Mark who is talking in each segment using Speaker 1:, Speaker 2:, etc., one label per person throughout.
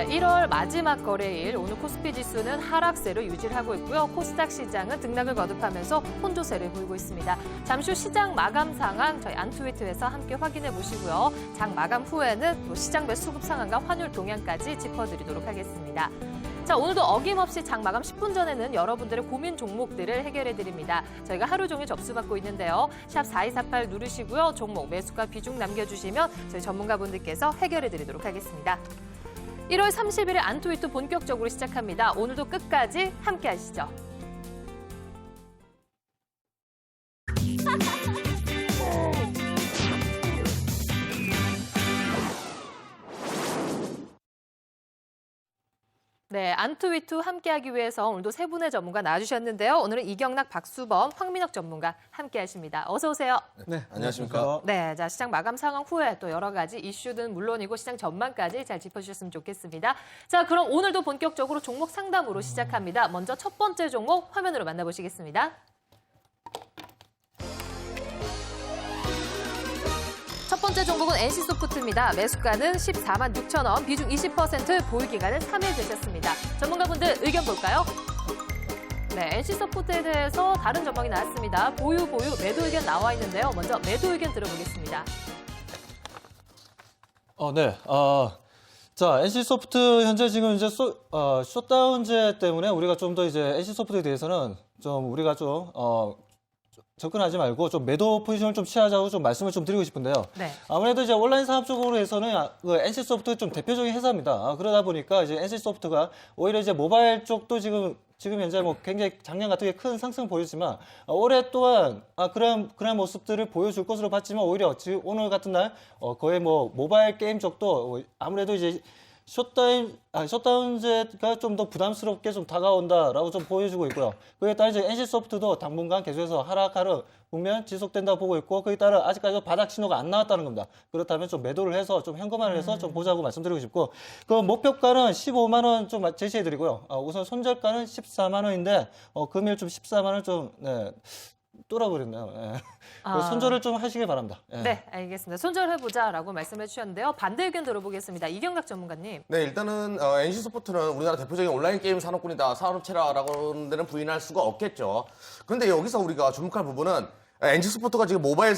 Speaker 1: 네, 1월 마지막 거래일 오늘 코스피 지수는 하락세로 유지를 하고 있고요. 코스닥 시장은 등락을 거듭하면서 혼조세를 보이고 있습니다. 잠시 후 시장 마감 상황 저희 안트위트에서 함께 확인해 보시고요. 장 마감 후에는 또 시장별 수급 상황과 환율 동향까지 짚어드리도록 하겠습니다. 자, 오늘도 어김없이 장 마감 10분 전에는 여러분들의 고민 종목들을 해결해드립니다. 저희가 하루 종일 접수받고 있는데요. 샵 4248 누르시고요. 종목, 매수가 비중 남겨주시면 저희 전문가분들께서 해결해드리도록 하겠습니다. 1월 30일에 안트위트 본격적으로 시작합니다. 오늘도 끝까지 함께 하시죠. 네, 안트위트 함께하기 위해서 오늘도 세 분의 전문가 나와주셨는데요. 오늘은 이경락, 박수범, 황민혁 전문가 함께하십니다. 어서 오세요.
Speaker 2: 네, 안녕하십니까.
Speaker 1: 네, 자 시장 마감 상황 후에 또 여러 가지 이슈든 물론이고 시장 전망까지 잘 짚어주셨으면 좋겠습니다. 자, 그럼 오늘도 본격적으로 종목 상담으로 시작합니다. 먼저 첫 번째 종목 화면으로 만나보시겠습니다. 첫 번째 종목은 NC소프트입니다. 매수가는 14만 6천 원, 비중 20%, 보유 기간은 3일 되셨습니다. 전문가분들 의견 볼까요? 네, NC소프트에 대해서 다른 전망이 나왔습니다. 보유, 매도 의견 나와 있는데요. 먼저 매도 의견 들어보겠습니다.
Speaker 2: 네. 자, NC소프트 현재 지금 이제 셧다운제 때문에 우리가 좀 더 이제 NC소프트에 대해서는 좀 우리가 좀 접근하지 말고 좀 매도 포지션을 좀 취하자고 좀 말씀을 좀 드리고 싶은데요. 네. 아무래도 이제 온라인 산업 쪽으로 해서는 그 NC소프트 좀 대표적인 회사입니다. 그러다 보니까 이제 NC소프트가 오히려 이제 모바일 쪽도 지금 현재 뭐 굉장히 작년 같은 게 큰 상승 보였지만 올해 또한 그런 모습들을 보여줄 것으로 봤지만 오히려 지금 오늘 같은 날 거의 뭐 모바일 게임 쪽도 아무래도 이제 셧다운제가 좀 더 부담스럽게 좀 다가온다라고 좀 보여주고 있고요. 그에 따라 이제 NC소프트도 당분간 계속해서 하락하는 국면 지속된다고 보고 있고, 그에 따라 아직까지 바닥 신호가 안 나왔다는 겁니다. 그렇다면 좀 매도를 해서 좀 현금화를 해서 좀 보자고 말씀드리고 싶고, 그 목표가는 15만 원 좀 제시해드리고요. 우선 손절가는 14만 원인데 금일 좀 14만 원 좀 뚫어버렸네요. 예. 손절을 좀 하시길 바랍니다. 예.
Speaker 1: 네, 알겠습니다. 손절해보자라고 말씀해 주셨는데요. 반대 의견 들어보겠습니다. 이경락 전문가님.
Speaker 3: 네, 일단은 NC소프트는 우리나라 대표적인 온라인 게임 산업군이다, 산업체라라고 하는 데는 부인할 수가 없겠죠. 그런데 여기서 우리가 주목할 부분은 NC소프트가 지금 모바일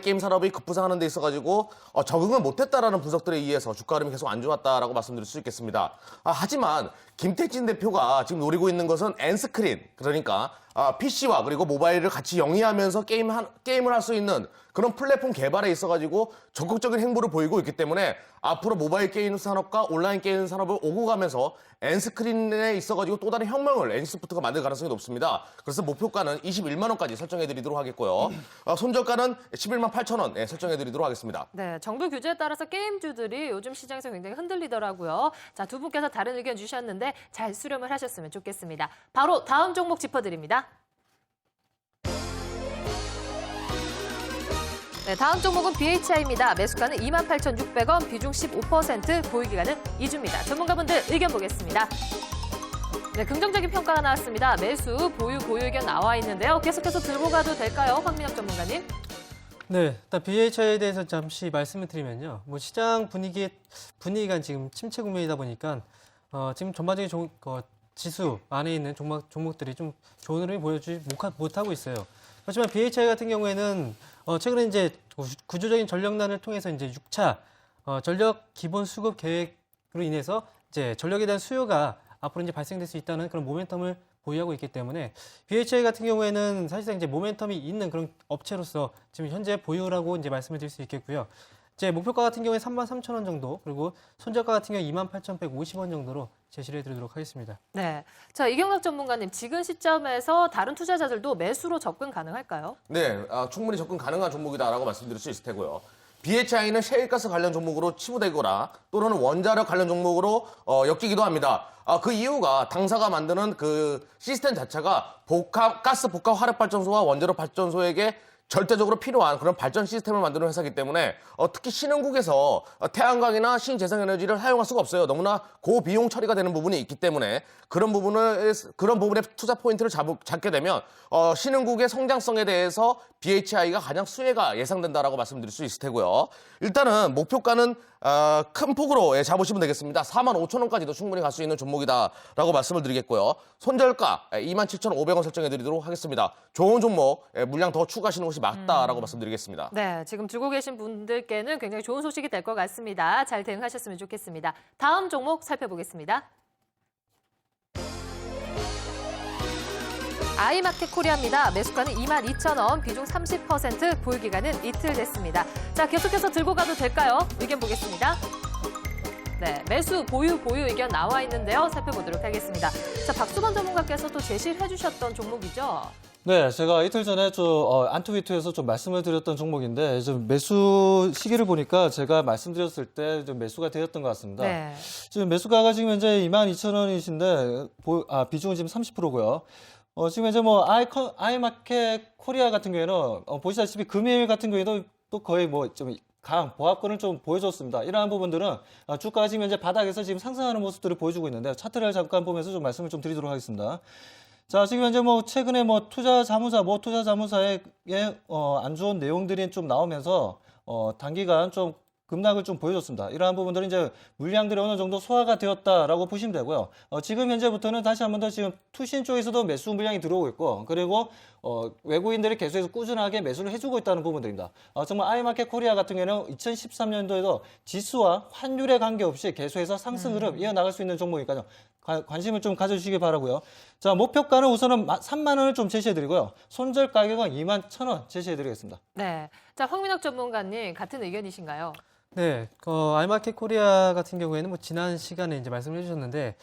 Speaker 3: 게임 산업이 급부상하는 데 있어가지고 적응을 못했다라는 분석들에 의해서 주가 흐름이 계속 안 좋았다라고 말씀드릴 수 있겠습니다. 하지만 김택진 대표가 지금 노리고 있는 것은 엔스크린, 그러니까 PC와 그리고 모바일을 같이 영위하면서 게임을 할 수 있는 그런 플랫폼 개발에 있어가지고 적극적인 행보를 보이고 있기 때문에 앞으로 모바일 게임 산업과 온라인 게임 산업을 오고 가면서 엔스크린에 있어가지고 또 다른 혁명을 NC소프트가 만들 가능성이 높습니다. 그래서 목표가는 21만 원까지 설정해드리도록 하겠고요. 손절가는 11만 8천 원 설정해드리도록 하겠습니다.
Speaker 1: 네, 정부 규제에 따라서 게임주들이 요즘 시장에서 굉장히 흔들리더라고요. 자, 두 분께서 다른 의견 주셨는데 잘 수렴을 하셨으면 좋겠습니다. 바로 다음 종목 짚어드립니다. 네, 다음 종목은 BHI입니다. 매수가는 28,600원, 비중 15%, 보유 기간은 2주입니다. 전문가분들 의견 보겠습니다. 네, 긍정적인 평가가 나왔습니다. 매수, 보유 의견 나와 있는데요. 계속해서 들고 가도 될까요? 황민혁 전문가님.
Speaker 4: 네, 일단 BHI에 대해서 잠시 말씀을 드리면요. 뭐 시장 분위기가 지금 침체 국면이다 보니까 지금 전반적인 지수 안에 있는 종목들이 좀 좋은 흐름을 보여주지 못하고 있어요. 하지만 BHI 같은 경우에는 최근에 이제 구조적인 전력난을 통해서 이제 6차 전력 기본 수급 계획으로 인해서 이제 전력에 대한 수요가 앞으로 이제 발생될 수 있다는 그런 모멘텀을 보유하고 있기 때문에 BHI 같은 경우에는 사실상 이제 모멘텀이 있는 그런 업체로서 지금 현재 보유라고 이제 말씀을 드릴 수 있겠고요. 제 목표가 같은 경우에 33,000원 정도, 그리고 손절가 같은 경우에 28,150원 정도로 제시를 해드리도록 하겠습니다.
Speaker 1: 네, 자 이경락 전문가님, 지금 시점에서 다른 투자자들도 매수로 접근 가능할까요?
Speaker 3: 네, 충분히 접근 가능한 종목이다라고 말씀드릴 수 있을 테고요. BHI는 셰일가스 관련 종목으로 치부되거나 또는 원자력 관련 종목으로 엮이기도 합니다. 그 이유가 당사가 만드는 그 시스템 자체가 가스 복합 화력 발전소와 원자력 발전소에게 절대적으로 필요한 그런 발전 시스템을 만드는 회사이기 때문에 특히 신흥국에서 태양광이나 신재생에너지를 사용할 수가 없어요. 너무나 고비용 처리가 되는 부분이 있기 때문에 그런 부분에 투자 포인트를 잡게 되면 신흥국의 성장성에 대해서 BHI가 가장 수혜가 예상된다라고 말씀드릴 수 있을 테고요. 일단은 목표가는 큰 폭으로 잡으시면 되겠습니다. 45,000원까지도 충분히 갈 수 있는 종목이다라고 말씀을 드리겠고요. 손절가 27,500원 설정해드리도록 하겠습니다. 좋은 종목, 물량 더 추가하시는 것이 맞다라고 말씀드리겠습니다.
Speaker 1: 네, 지금 들고 계신 분들께는 굉장히 좋은 소식이 될 것 같습니다. 잘 대응하셨으면 좋겠습니다. 다음 종목 살펴보겠습니다. 아이마켓 코리아입니다. 매수가는 22,000원, 비중 30%, 보유 기간은 이틀 됐습니다. 자, 계속해서 들고 가도 될까요? 의견 보겠습니다. 네, 매수, 보유 의견 나와 있는데요. 살펴보도록 하겠습니다. 자, 박수건 전문가께서 또 제시를 해주셨던 종목이죠.
Speaker 2: 네, 제가 이틀 전에 안투위트에서 좀 말씀을 드렸던 종목인데, 좀 매수 시기를 보니까 제가 말씀드렸을 때 좀 매수가 되었던 것 같습니다.
Speaker 1: 네.
Speaker 2: 지금 매수가가 지금 현재 22,000원이신데, 비중은 지금 30%고요. 지금 이제 아이마켓 코리아 같은 경우에는, 보시다시피 금일 같은 경우에도 또 거의 좀 보합권을 좀 보여줬습니다. 이러한 부분들은 주가가 지금 현재 바닥에서 지금 상승하는 모습들을 보여주고 있는데, 차트를 잠깐 보면서 좀 말씀을 좀 드리도록 하겠습니다. 자, 지금 현재 최근에 투자자문사에 안 좋은 내용들이 좀 나오면서, 단기간 좀 급락을 좀 보여줬습니다. 이러한 부분들은 이제 물량들이 어느 정도 소화가 되었다라고 보시면 되고요. 지금 현재부터는 다시 한 번 더 지금 투신 쪽에서도 매수 물량이 들어오고 있고, 그리고 외국인들이 계속해서 꾸준하게 매수를 해주고 있다는 부분들입니다. 정말 아이마켓 코리아 같은 경우는 2013년도에도 지수와 환율에 관계없이 계속해서 상승 흐름 이어나갈 수 있는 종목이니까요. 관심을 좀 가져주시기 바라고요. 자, 목표가는 우선은 3만 원을 좀 제시해드리고요. 손절 가격은 21,000원 제시해드리겠습니다.
Speaker 1: 네. 자, 황민혁 전문가님 같은 의견이신가요?
Speaker 4: 네, 아이마켓 코리아 같은 경우에는 지난 시간에 이제 말씀을 해주셨는데,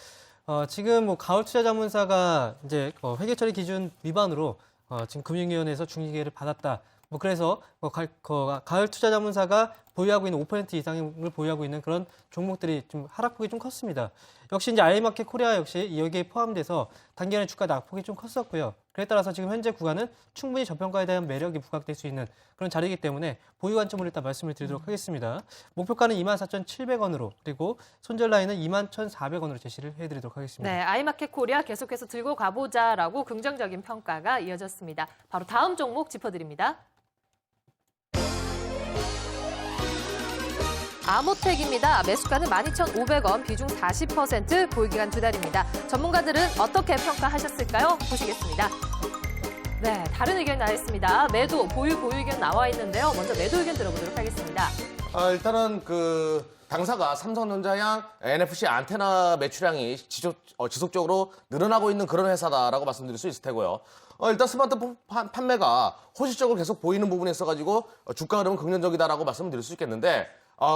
Speaker 4: 지금 가을 투자 자문사가 이제 회계 처리 기준 위반으로 지금 금융위원회에서 중징계를 받았다. 그래서 가을 투자 자문사가 보유하고 있는 5% 이상을 보유하고 있는 그런 종목들이 좀 하락폭이 좀 컸습니다. 역시 이제 아이마켓 코리아 역시 여기에 포함돼서 단기간에 주가 낙폭이 좀 컸었고요. 그에 따라서 지금 현재 구간은 충분히 저평가에 대한 매력이 부각될 수 있는 그런 자리이기 때문에 보유 관점으로 일단 말씀을 드리도록 하겠습니다. 목표가는 24,700원으로 그리고 손절 라인은 21,400원으로 제시를 해드리도록 하겠습니다.
Speaker 1: 네, 아이마켓 코리아 계속해서 들고 가보자라고 긍정적인 평가가 이어졌습니다. 바로 다음 종목 짚어드립니다. 아모텍입니다. 매수가는 12,500원, 비중 40%, 보유기간 2달입니다. 전문가들은 어떻게 평가하셨을까요? 보시겠습니다. 네, 다른 의견 나와 있습니다. 매도, 보유 의견 나와 있는데요. 먼저 매도 의견 들어보도록 하겠습니다.
Speaker 3: 일단은 당사가 삼성전자양 NFC 안테나 매출량이 지속적으로 늘어나고 있는 그런 회사다라고 말씀드릴 수 있을 테고요. 일단 스마트폰 판매가 호실적으로 계속 보이는 부분에 있어가지고 주가 흐름은 긍정적이다라고 말씀을 드릴 수 있겠는데,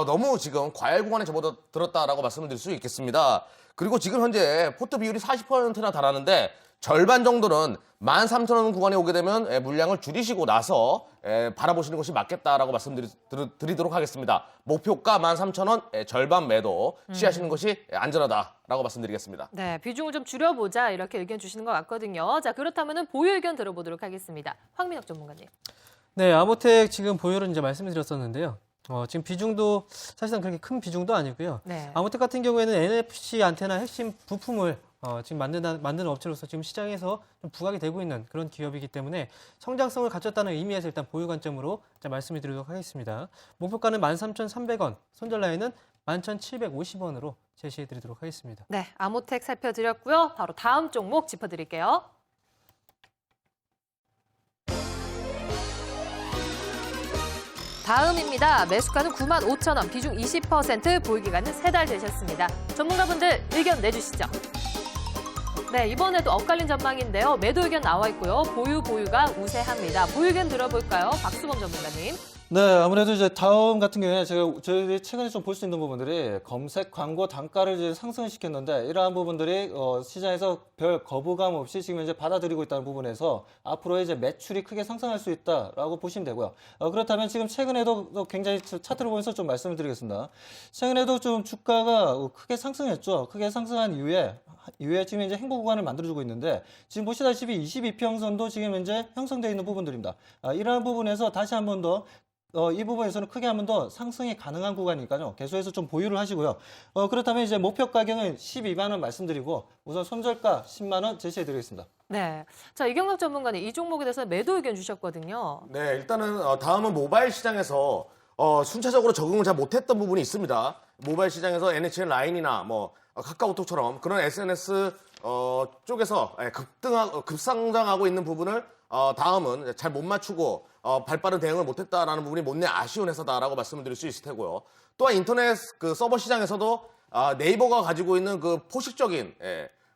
Speaker 3: 너무 지금 과열 구간에 접어들었다라고 말씀을 드릴 수 있겠습니다. 그리고 지금 현재 포트 비율이 40%나 달하는데 절반 정도는 13,000원 구간에 오게 되면 물량을 줄이시고 나서 바라보시는 것이 맞겠다라고 말씀드리도록 하겠습니다. 목표가 13,000원, 절반 매도 취하시는 것이 안전하다라고 말씀드리겠습니다.
Speaker 1: 네, 비중을 좀 줄여보자 이렇게 의견 주시는 것 같거든요. 자, 그렇다면 보유 의견 들어보도록 하겠습니다. 황민혁 전문가님.
Speaker 4: 네, 아모텍 지금 보유를 이제 말씀을 드렸었는데요. 지금 비중도 사실상 그렇게 큰 비중도 아니고요.
Speaker 1: 네.
Speaker 4: 아모텍 같은 경우에는 NFC 안테나 핵심 부품을 지금 만드는 업체로서 지금 시장에서 좀 부각이 되고 있는 그런 기업이기 때문에 성장성을 갖췄다는 의미에서 일단 보유 관점으로 말씀을 드리도록 하겠습니다. 목표가는 13,300원, 손절 라인은 11,750원으로 제시해 드리도록 하겠습니다.
Speaker 1: 네, 아모텍 살펴드렸고요. 바로 다음 종목 짚어드릴게요. 다음입니다. 매수가는 95,000원, 비중 20%, 보유기간은 3달 되셨습니다. 전문가분들 의견 내주시죠. 네, 이번에도 엇갈린 전망인데요. 매도 의견 나와 있고요. 보유가 우세합니다. 보유 의견 들어볼까요? 박수범 전문가님.
Speaker 2: 네, 아무래도 이제 다음 같은 경우에 저희들이 최근에 좀 볼 수 있는 부분들이 검색 광고 단가를 이제 상승을 시켰는데 이러한 부분들이 시장에서 별 거부감 없이 지금 이제 받아들이고 있다는 부분에서 앞으로 이제 매출이 크게 상승할 수 있다라고 보시면 되고요. 그렇다면 지금 최근에도 굉장히 차트를 보면서 좀 말씀을 드리겠습니다. 최근에도 좀 주가가 크게 상승했죠. 크게 상승한 이후에 지금 이제 행보 구간을 만들어주고 있는데 지금 보시다시피 22평선도 지금 현재 형성되어 있는 부분들입니다. 이러한 부분에서 다시 한 번 더 이 부분에서는 크게 한 번 더 상승이 가능한 구간이니까요. 계속해서 좀 보유를 하시고요. 그렇다면 이제 목표 가격은 12만 원 말씀드리고 우선 손절가 10만 원 제시해드리겠습니다.
Speaker 1: 네, 자 이경락 전문가님 이 종목에 대해서 매도 의견 주셨거든요.
Speaker 3: 네, 일단은 다음은 모바일 시장에서 순차적으로 적응을 잘 못했던 부분이 있습니다. 모바일 시장에서 NHN 라인이나 뭐 카카오톡처럼 그런 SNS 쪽에서 급상장하고 있는 부분을 다음은 잘 못 맞추고 발빠른 대응을 못했다라는 부분이 못내 아쉬운 회사다라고 말씀을 드릴 수 있을 테고요. 또한 인터넷 그 서버 시장에서도 네이버가 가지고 있는 그 포식적인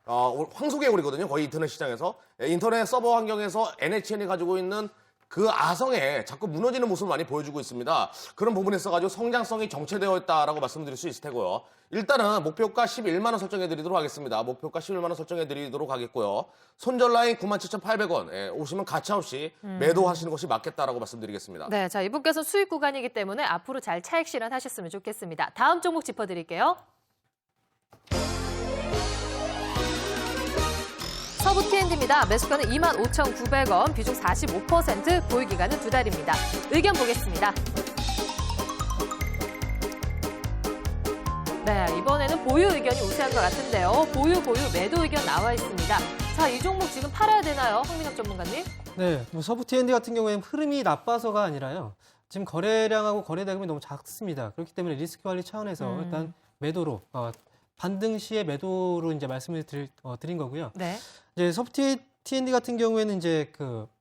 Speaker 3: 황소개구리거든요. 거의 인터넷 시장에서 인터넷 서버 환경에서 NHN이 가지고 있는 그 아성에 자꾸 무너지는 모습을 많이 보여주고 있습니다. 그런 부분에 있어가지고 성장성이 정체되어 있다라고 말씀드릴 수 있을 테고요. 일단은 목표가 11만 원 설정해드리도록 하겠습니다. 목표가 11만 원 설정해드리도록 하겠고요. 손절 라인 97,800원 오시면 가차없이 매도하시는 것이 맞겠다라고 말씀드리겠습니다.
Speaker 1: 네, 자 이분께서 수익 구간이기 때문에 앞으로 잘 차익 실현하셨으면 좋겠습니다. 다음 종목 짚어드릴게요. 서부 T&D입니다. 매수가는 25,900원, 비중 45%, 보유기간은 2달입니다. 의견 보겠습니다. 네, 이번에는 보유 의견이 우세한 것 같은데요. 보유, 매도 의견 나와 있습니다. 자, 이 종목 지금 팔아야 되나요? 황민혁 전문가님?
Speaker 4: 네, 뭐 서부 T&D 같은 경우에는 흐름이 나빠서가 아니라요. 지금 거래량하고 거래 대금이 너무 작습니다. 그렇기 때문에 리스크 관리 차원에서 일단 매도로 반등 시에 매도로 이제 말씀을 드린 거고요.
Speaker 1: 네.
Speaker 4: 이제 서부 T&D 같은 경우에는 이제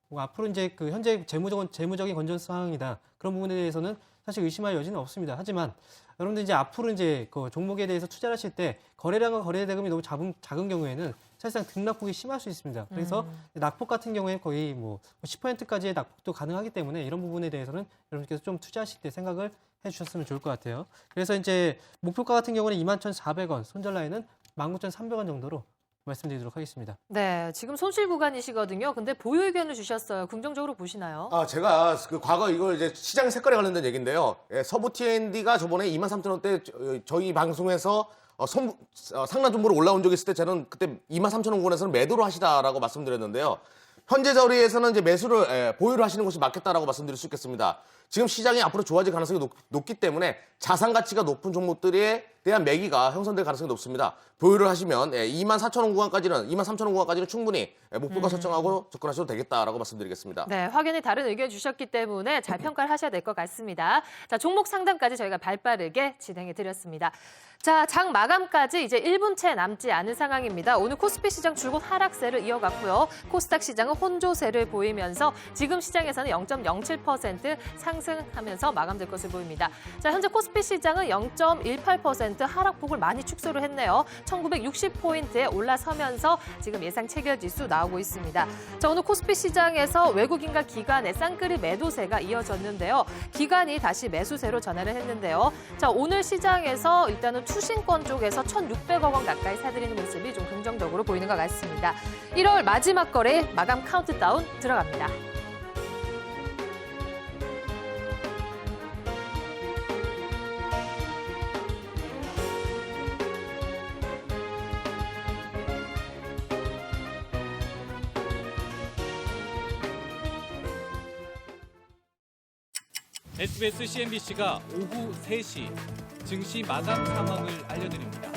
Speaker 4: 뭐 앞으로 이제 현재 재무적인 건전 상황이다. 그런 부분에 대해서는 사실 의심할 여지는 없습니다. 하지만 여러분들 이제 앞으로 이제 그 종목에 대해서 투자를 하실 때 거래량과 거래 대금이 너무 작은 경우에는 사실상 등락폭이 심할 수 있습니다. 그래서 낙폭 같은 경우에 거의 뭐 10%까지의 낙폭도 가능하기 때문에 이런 부분에 대해서는 여러분께서 좀 투자하실 때 생각을 해주셨으면 좋을 것 같아요. 그래서 이제 목표가 같은 경우는 21,400원, 손절 라인은 19,300원 정도로 말씀드리도록 하겠습니다.
Speaker 1: 네, 지금 손실 구간이시거든요. 근데 보유 의견을 주셨어요. 긍정적으로 보시나요?
Speaker 3: 제가 그 과거 이걸 이제 시장 색깔에 관련된 얘기인데요. 서부 T&D가 저번에 23,000원대 저희 방송에서 상단 정보로 올라온 적이 있을 때 저는 그때 23,000원권에서는 매도를 하시다라고 말씀드렸는데요. 현재 자리에서는 이제 매수를 보유를 하시는 것이 맞겠다라고 말씀드릴 수 있겠습니다. 지금 시장이 앞으로 좋아질 가능성이 높기 때문에 자산 가치가 높은 종목들에 대한 매기가 형성될 가능성이 높습니다. 보유를 하시면 24,000원 구간까지는 23,000원 구간까지는 충분히 목표가 설정하고 접근하셔도 되겠다라고 말씀드리겠습니다.
Speaker 1: 네, 확연히 다른 의견 주셨기 때문에 잘 평가를 하셔야 될 것 같습니다. 자, 종목 상담까지 저희가 발빠르게 진행해 드렸습니다. 자, 장 마감까지 이제 1분 채 남지 않은 상황입니다. 오늘 코스피 시장 줄곧 하락세를 이어갔고요. 코스닥 시장은 혼조세를 보이면서 지금 시장에서는 0.07% 상승하면서 마감될 것을 보입니다. 자, 현재 코스피 시장은 0.18% 하락폭을 많이 축소를 했네요. 1960포인트에 올라서면서 지금 예상 체결 지수 나오고 있습니다. 자, 오늘 코스피 시장에서 외국인과 기관의 쌍끌이 매도세가 이어졌는데요. 기관이 다시 매수세로 전환을 했는데요. 자, 오늘 시장에서 일단은 투신권 쪽에서 1,600억 원 가까이 사들이는 모습이 좀 긍정적으로 보이는 것 같습니다. 1월 마지막 거래 마감 카운트다운 들어갑니다.
Speaker 5: SBS CNBC가 오후 3시 증시 마감 상황을 알려드립니다.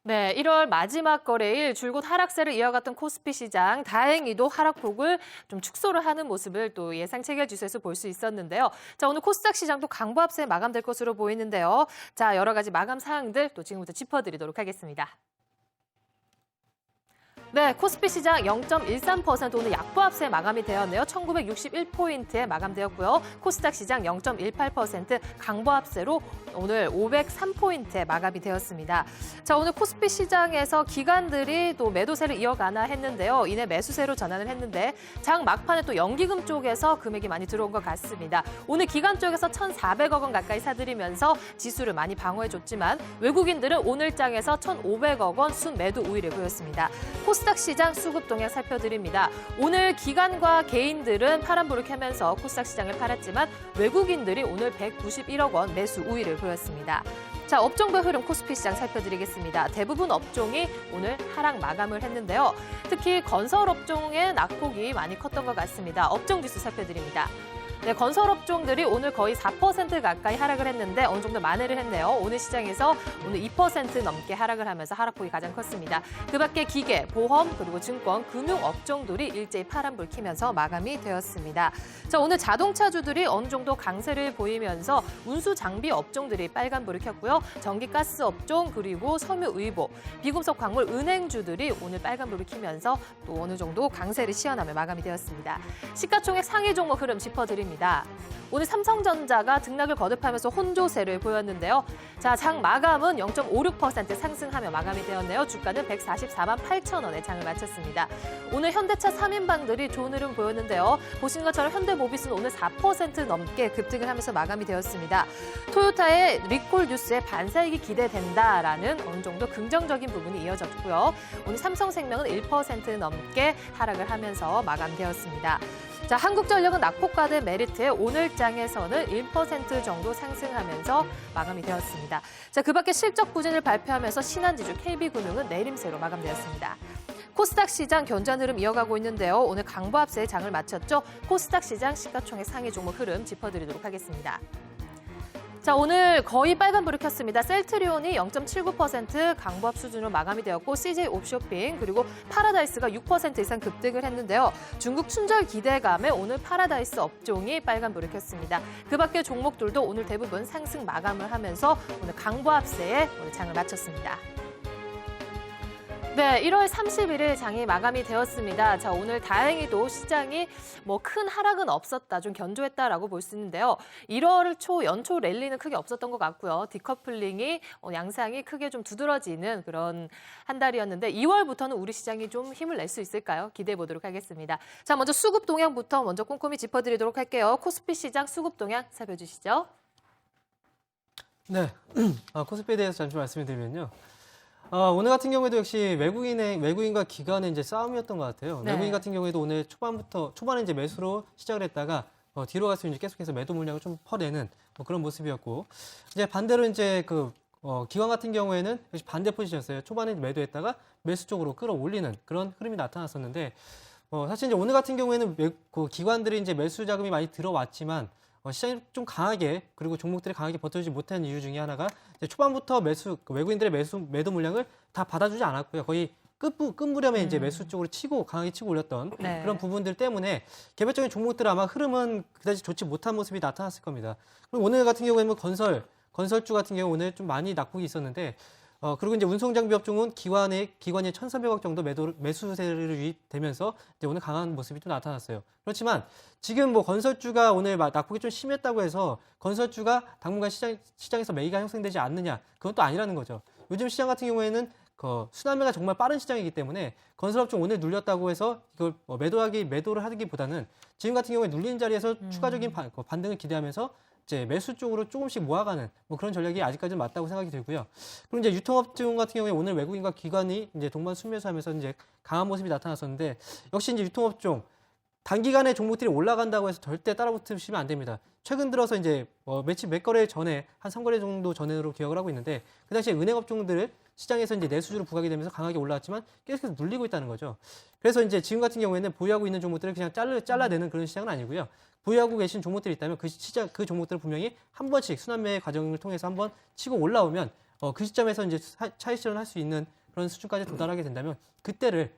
Speaker 1: 네, 1월 마지막 거래일 줄곧 하락세를 이어갔던 코스피 시장, 다행히도 하락폭을 좀 축소를 하는 모습을 또 예상 체결 지수에서 볼 수 있었는데요. 자, 오늘 코스닥 시장도 강보합세 마감될 것으로 보이는데요. 자, 여러 가지 마감 사항들 또 지금부터 짚어드리도록 하겠습니다. 네, 코스피 시장 0.13% 오늘 약보합세 마감이 되었네요. 1961포인트에 마감되었고요. 코스닥 시장 0.18% 강보합세로 오늘 503포인트에 마감이 되었습니다. 자, 오늘 코스피 시장에서 기관들이 또 매도세를 이어가나 했는데요. 이내 매수세로 전환을 했는데 장 막판에 또 연기금 쪽에서 금액이 많이 들어온 것 같습니다. 오늘 기관 쪽에서 1,400억 원 가까이 사들이면서 지수를 많이 방어해줬지만 외국인들은 오늘 장에서 1,500억 원 순매도 우위를 보였습니다. 코스닥 시장 수급 동향 살펴드립니다. 오늘 기관과 개인들은 파란불을 켜면서 코스닥 시장을 팔았지만 외국인들이 오늘 191억 원 매수 우위를 보였습니다. 자, 업종별 흐름 코스피 시장 살펴드리겠습니다. 대부분 업종이 오늘 하락 마감을 했는데요. 특히 건설 업종의 낙폭이 많이 컸던 것 같습니다. 업종 지수 살펴드립니다. 네, 건설 업종들이 오늘 거의 4% 가까이 하락을 했는데 어느 정도 만회를 했네요. 오늘 시장에서 오늘 2% 넘게 하락을 하면서 하락폭이 가장 컸습니다. 그 밖에 기계, 보험, 그리고 증권, 금융 업종들이 일제히 파란불 켜면서 마감이 되었습니다. 자, 오늘 자동차주들이 어느 정도 강세를 보이면서 운수 장비 업종들이 빨간불을 켰고요. 전기 가스 업종, 그리고 섬유의복, 비금속 광물 은행주들이 오늘 빨간불을 켜면서 또 어느 정도 강세를 시현하며 마감이 되었습니다. 시가총액 상위 종목 흐름 짚어드립니다. 오늘 삼성전자가 등락을 거듭하면서 혼조세를 보였는데요. 자, 장 마감은 0.56% 상승하며 마감이 되었네요. 주가는 144만 8천 원에 장을 마쳤습니다. 오늘 현대차 3인방들이 좋은 흐름 보였는데요. 보시는 것처럼 현대모비스는 오늘 4% 넘게 급등을 하면서 마감이 되었습니다. 토요타의 리콜 뉴스에 반사이익이 기대된다라는 어느 정도 긍정적인 부분이 이어졌고요. 오늘 삼성생명은 1% 넘게 하락을 하면서 마감되었습니다. 자, 한국전력은 낙폭과대 메리트에 오늘장에서는 1% 정도 상승하면서 마감이 되었습니다. 자, 그 밖에 실적 부진을 발표하면서 신한지주, KB금융은 내림세로 마감되었습니다. 코스닥 시장 견조한 흐름 이어가고 있는데요. 오늘 강보합세의 장을 마쳤죠. 코스닥 시장 시가총액 상위 종목 흐름 짚어드리도록 하겠습니다. 자, 오늘 거의 빨간불을 켰습니다. 셀트리온이 0.79% 강보합 수준으로 마감이 되었고 CJ 옵쇼핑 그리고 파라다이스가 6% 이상 급등을 했는데요. 중국 춘절 기대감에 오늘 파라다이스 업종이 빨간불을 켰습니다. 그 밖의 종목들도 오늘 대부분 상승 마감을 하면서 오늘 강보합세에 오늘 장을 마쳤습니다. 네, 1월 31일 장이 마감이 되었습니다. 자, 오늘 다행히도 시장이 뭐 큰 하락은 없었다, 좀 견조했다라고 볼 수 있는데요. 1월 초 연초 랠리는 크게 없었던 것 같고요. 디커플링이 양상이 크게 좀 두드러지는 그런 한 달이었는데 2월부터는 우리 시장이 좀 힘을 낼 수 있을까요? 기대해 보도록 하겠습니다. 자, 먼저 수급 동향부터 먼저 꼼꼼히 짚어드리도록 할게요. 코스피 시장 수급 동향 살펴주시죠.
Speaker 4: 네, 코스피에 대해서 잠시 말씀을 드리면요. 오늘 같은 경우에도 역시 외국인과 기관의 이제 싸움이었던 것 같아요.
Speaker 1: 네.
Speaker 4: 외국인 같은 경우에도 오늘 초반에 이제 매수로 시작을 했다가 뒤로 갈수록 이제 계속해서 매도 물량을 좀 퍼내는 그런 모습이었고, 이제 반대로 이제 기관 같은 경우에는 역시 반대 포지션이었어요. 초반에 매도했다가 매수 쪽으로 끌어올리는 그런 흐름이 나타났었는데, 사실 이제 오늘 같은 경우에는 기관들이 이제 매수 자금이 많이 들어왔지만 시장이 좀 강하게, 그리고 종목들이 강하게 버텨주지 못한 이유 중에 하나가 이제 초반부터 외국인들의 매도 물량을 다 받아주지 않았고요. 거의 끝무렵에 이제 매수 쪽으로 강하게 치고 올렸던
Speaker 1: 네.
Speaker 4: 그런 부분들 때문에 개별적인 종목들 아마 흐름은 그다지 좋지 못한 모습이 나타났을 겁니다. 그리고 오늘 같은 경우에는 건설주 같은 경우 오늘 좀 많이 낙폭이 있었는데, 그리고 이제 운송장비 업종은 기관이 1,300억 정도 매수세를 유입되면서 이제 오늘 강한 모습이 좀 나타났어요. 그렇지만 지금 건설주가 오늘 낙폭이 좀 심했다고 해서 건설주가 당분간 시장에서 매기가 형성되지 않느냐, 그건 또 아니라는 거죠. 요즘 시장 같은 경우에는 순환매가 정말 빠른 시장이기 때문에 건설업종 오늘 눌렸다고 해서 이걸 매도를 하기보다는 지금 같은 경우에 눌리는 자리에서 추가적인 반등을 기대하면서 이제 매수 쪽으로 조금씩 모아가는 그런 전략이 아직까지는 맞다고 생각이 들고요. 그리고 이제 유통업종 같은 경우에 오늘 외국인과 기관이 이제 동반 순매수하면서 이제 강한 모습이 나타났었는데, 역시 이제 유통업종 단기간에 종목들이 올라간다고 해서 절대 따라붙으시면 안 됩니다. 최근 들어서 이제 몇 거래 전에 한 3거래 정도 전으로 기억을 하고 있는데, 그 당시에 은행업종들을 시장에서 이제 내수주로 부각이 되면서 강하게 올라왔지만 계속해서 눌리고 있다는 거죠. 그래서 이제 지금 같은 경우에는 보유하고 있는 종목들을 그냥 잘라내는 그런 시장은 아니고요. 보유하고 계신 종목들이 있다면 그 종목들을 분명히 한 번씩 순환매 과정을 통해서 한번 치고 올라오면 그 시점에서 이제 차익 실현할 수 있는 그런 수준까지 도달하게 된다면 그때를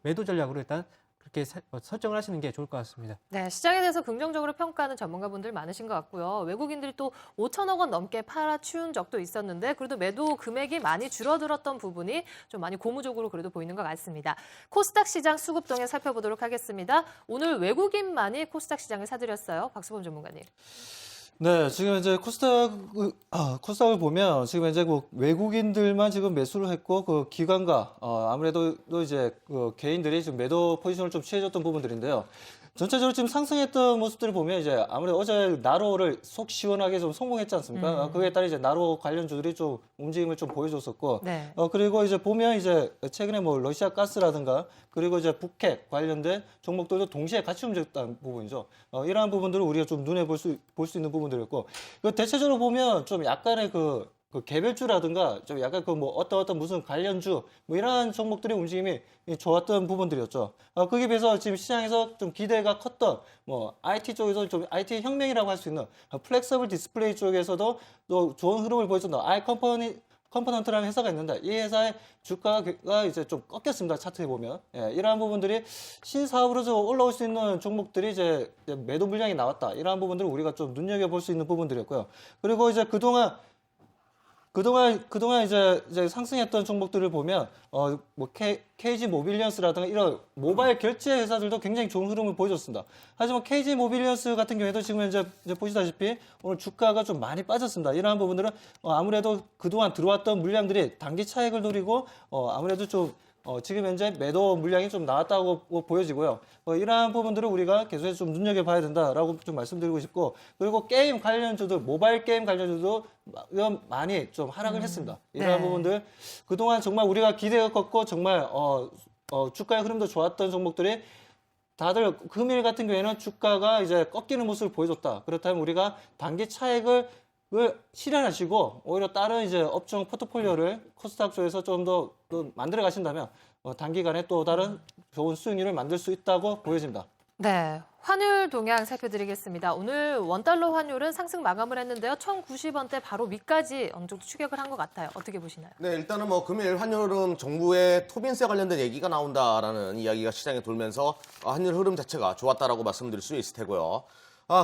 Speaker 4: 매도 전략으로 일단 그렇게 설정을 하시는 게 좋을 것 같습니다.
Speaker 1: 네, 시장에 대해서 긍정적으로 평가하는 전문가분들 많으신 것 같고요. 외국인들이 또 5천억 원 넘게 팔아치운 적도 있었는데 그래도 매도 금액이 많이 줄어들었던 부분이 좀 많이 고무적으로 그래도 보이는 것 같습니다. 코스닥 시장 수급 동향 살펴보도록 하겠습니다. 오늘 외국인만이 코스닥 시장을 사들였어요. 박수범 전문가님.
Speaker 2: 네, 지금 이제 코스닥을 보면 지금 이제 외국인들만 지금 매수를 했고 기관과 아무래도 또 이제 개인들이 지금 매도 포지션을 좀 취해줬던 부분들인데요. 전체적으로 지금 상승했던 모습들을 보면 이제 아무래도 어제 나로를 속 시원하게 좀 성공했지 않습니까? 그에 따라 이제 나로 관련주들이 좀 움직임을 좀 보여줬었고,
Speaker 1: 네.
Speaker 2: 그리고 이제 보면 이제 최근에 러시아 가스라든가 그리고 이제 북핵 관련된 종목들도 동시에 같이 움직였다는 부분이죠. 이러한 부분들을 우리가 좀 눈에 볼 수 있는 부분들이었고, 대체적으로 보면 좀 약간의 그 개별주라든가 좀 약간 그 뭐 어떤 무슨 관련주 뭐 이러한 종목들의 움직임이 좋았던 부분들이었죠. 거기에 비해서 지금 시장에서 좀 기대가 컸던 뭐 IT 쪽에서 좀 IT 혁명이라고 할 수 있는 플렉서블 디스플레이 쪽에서도 또 좋은 흐름을 보여준다. 컴포넌트라는 회사가 있는데 이 회사의 주가가 이제 좀 꺾였습니다. 차트에 보면 이러한 부분들이 신사업으로 좀 올라올 수 있는 종목들이 이제 매도 물량이 나왔다. 이러한 부분들을 우리가 좀 눈여겨볼 수 있는 부분들이었고요. 그리고 이제 그동안 이제 상승했던 종목들을 보면 뭐 KG 모빌리언스라든가 이런 모바일 결제 회사들도 굉장히 좋은 흐름을 보여줬습니다. 하지만 KG 모빌리언스 같은 경우에도 지금 이제 보시다시피 오늘 주가가 좀 많이 빠졌습니다. 이러한 부분들은 아무래도 그동안 들어왔던 물량들이 단기 차익을 노리고 아무래도 좀 지금 현재 매도 물량이 좀 나왔다고 보여지고요. 이러한 부분들을 우리가 계속해서 좀 눈여겨봐야 된다라고 좀 말씀드리고 싶고, 그리고 게임 관련주들, 모바일 게임 관련주도 많이 좀 하락을 했습니다. 이러한
Speaker 1: 네.
Speaker 2: 부분들 그동안 정말 우리가 기대가 컸고 정말 주가의 흐름도 좋았던 종목들이 다들 금일 같은 경우에는 주가가 이제 꺾이는 모습을 보여줬다. 그렇다면 우리가 단기 차익을 실현하시고 오히려 다른 이제 업종 포트폴리오를 코스닥 쪽에서 좀 더 만들어 가신다면 단기간에 또 다른 좋은 수익률을 만들 수 있다고 보여집니다.
Speaker 1: 네, 환율 동향 살펴드리겠습니다. 오늘 원달러 환율은 상승 마감을 했는데요. 1,090원대 바로 위까지 어느 정도 추격을 한 것 같아요. 어떻게 보시나요?
Speaker 3: 네, 일단은 뭐 금일 환율 흐름 정부의 토빈세 관련된 얘기가 나온다라는 이야기가 시장에 돌면서 환율 흐름 자체가 좋았다라고 말씀드릴 수 있을 테고요.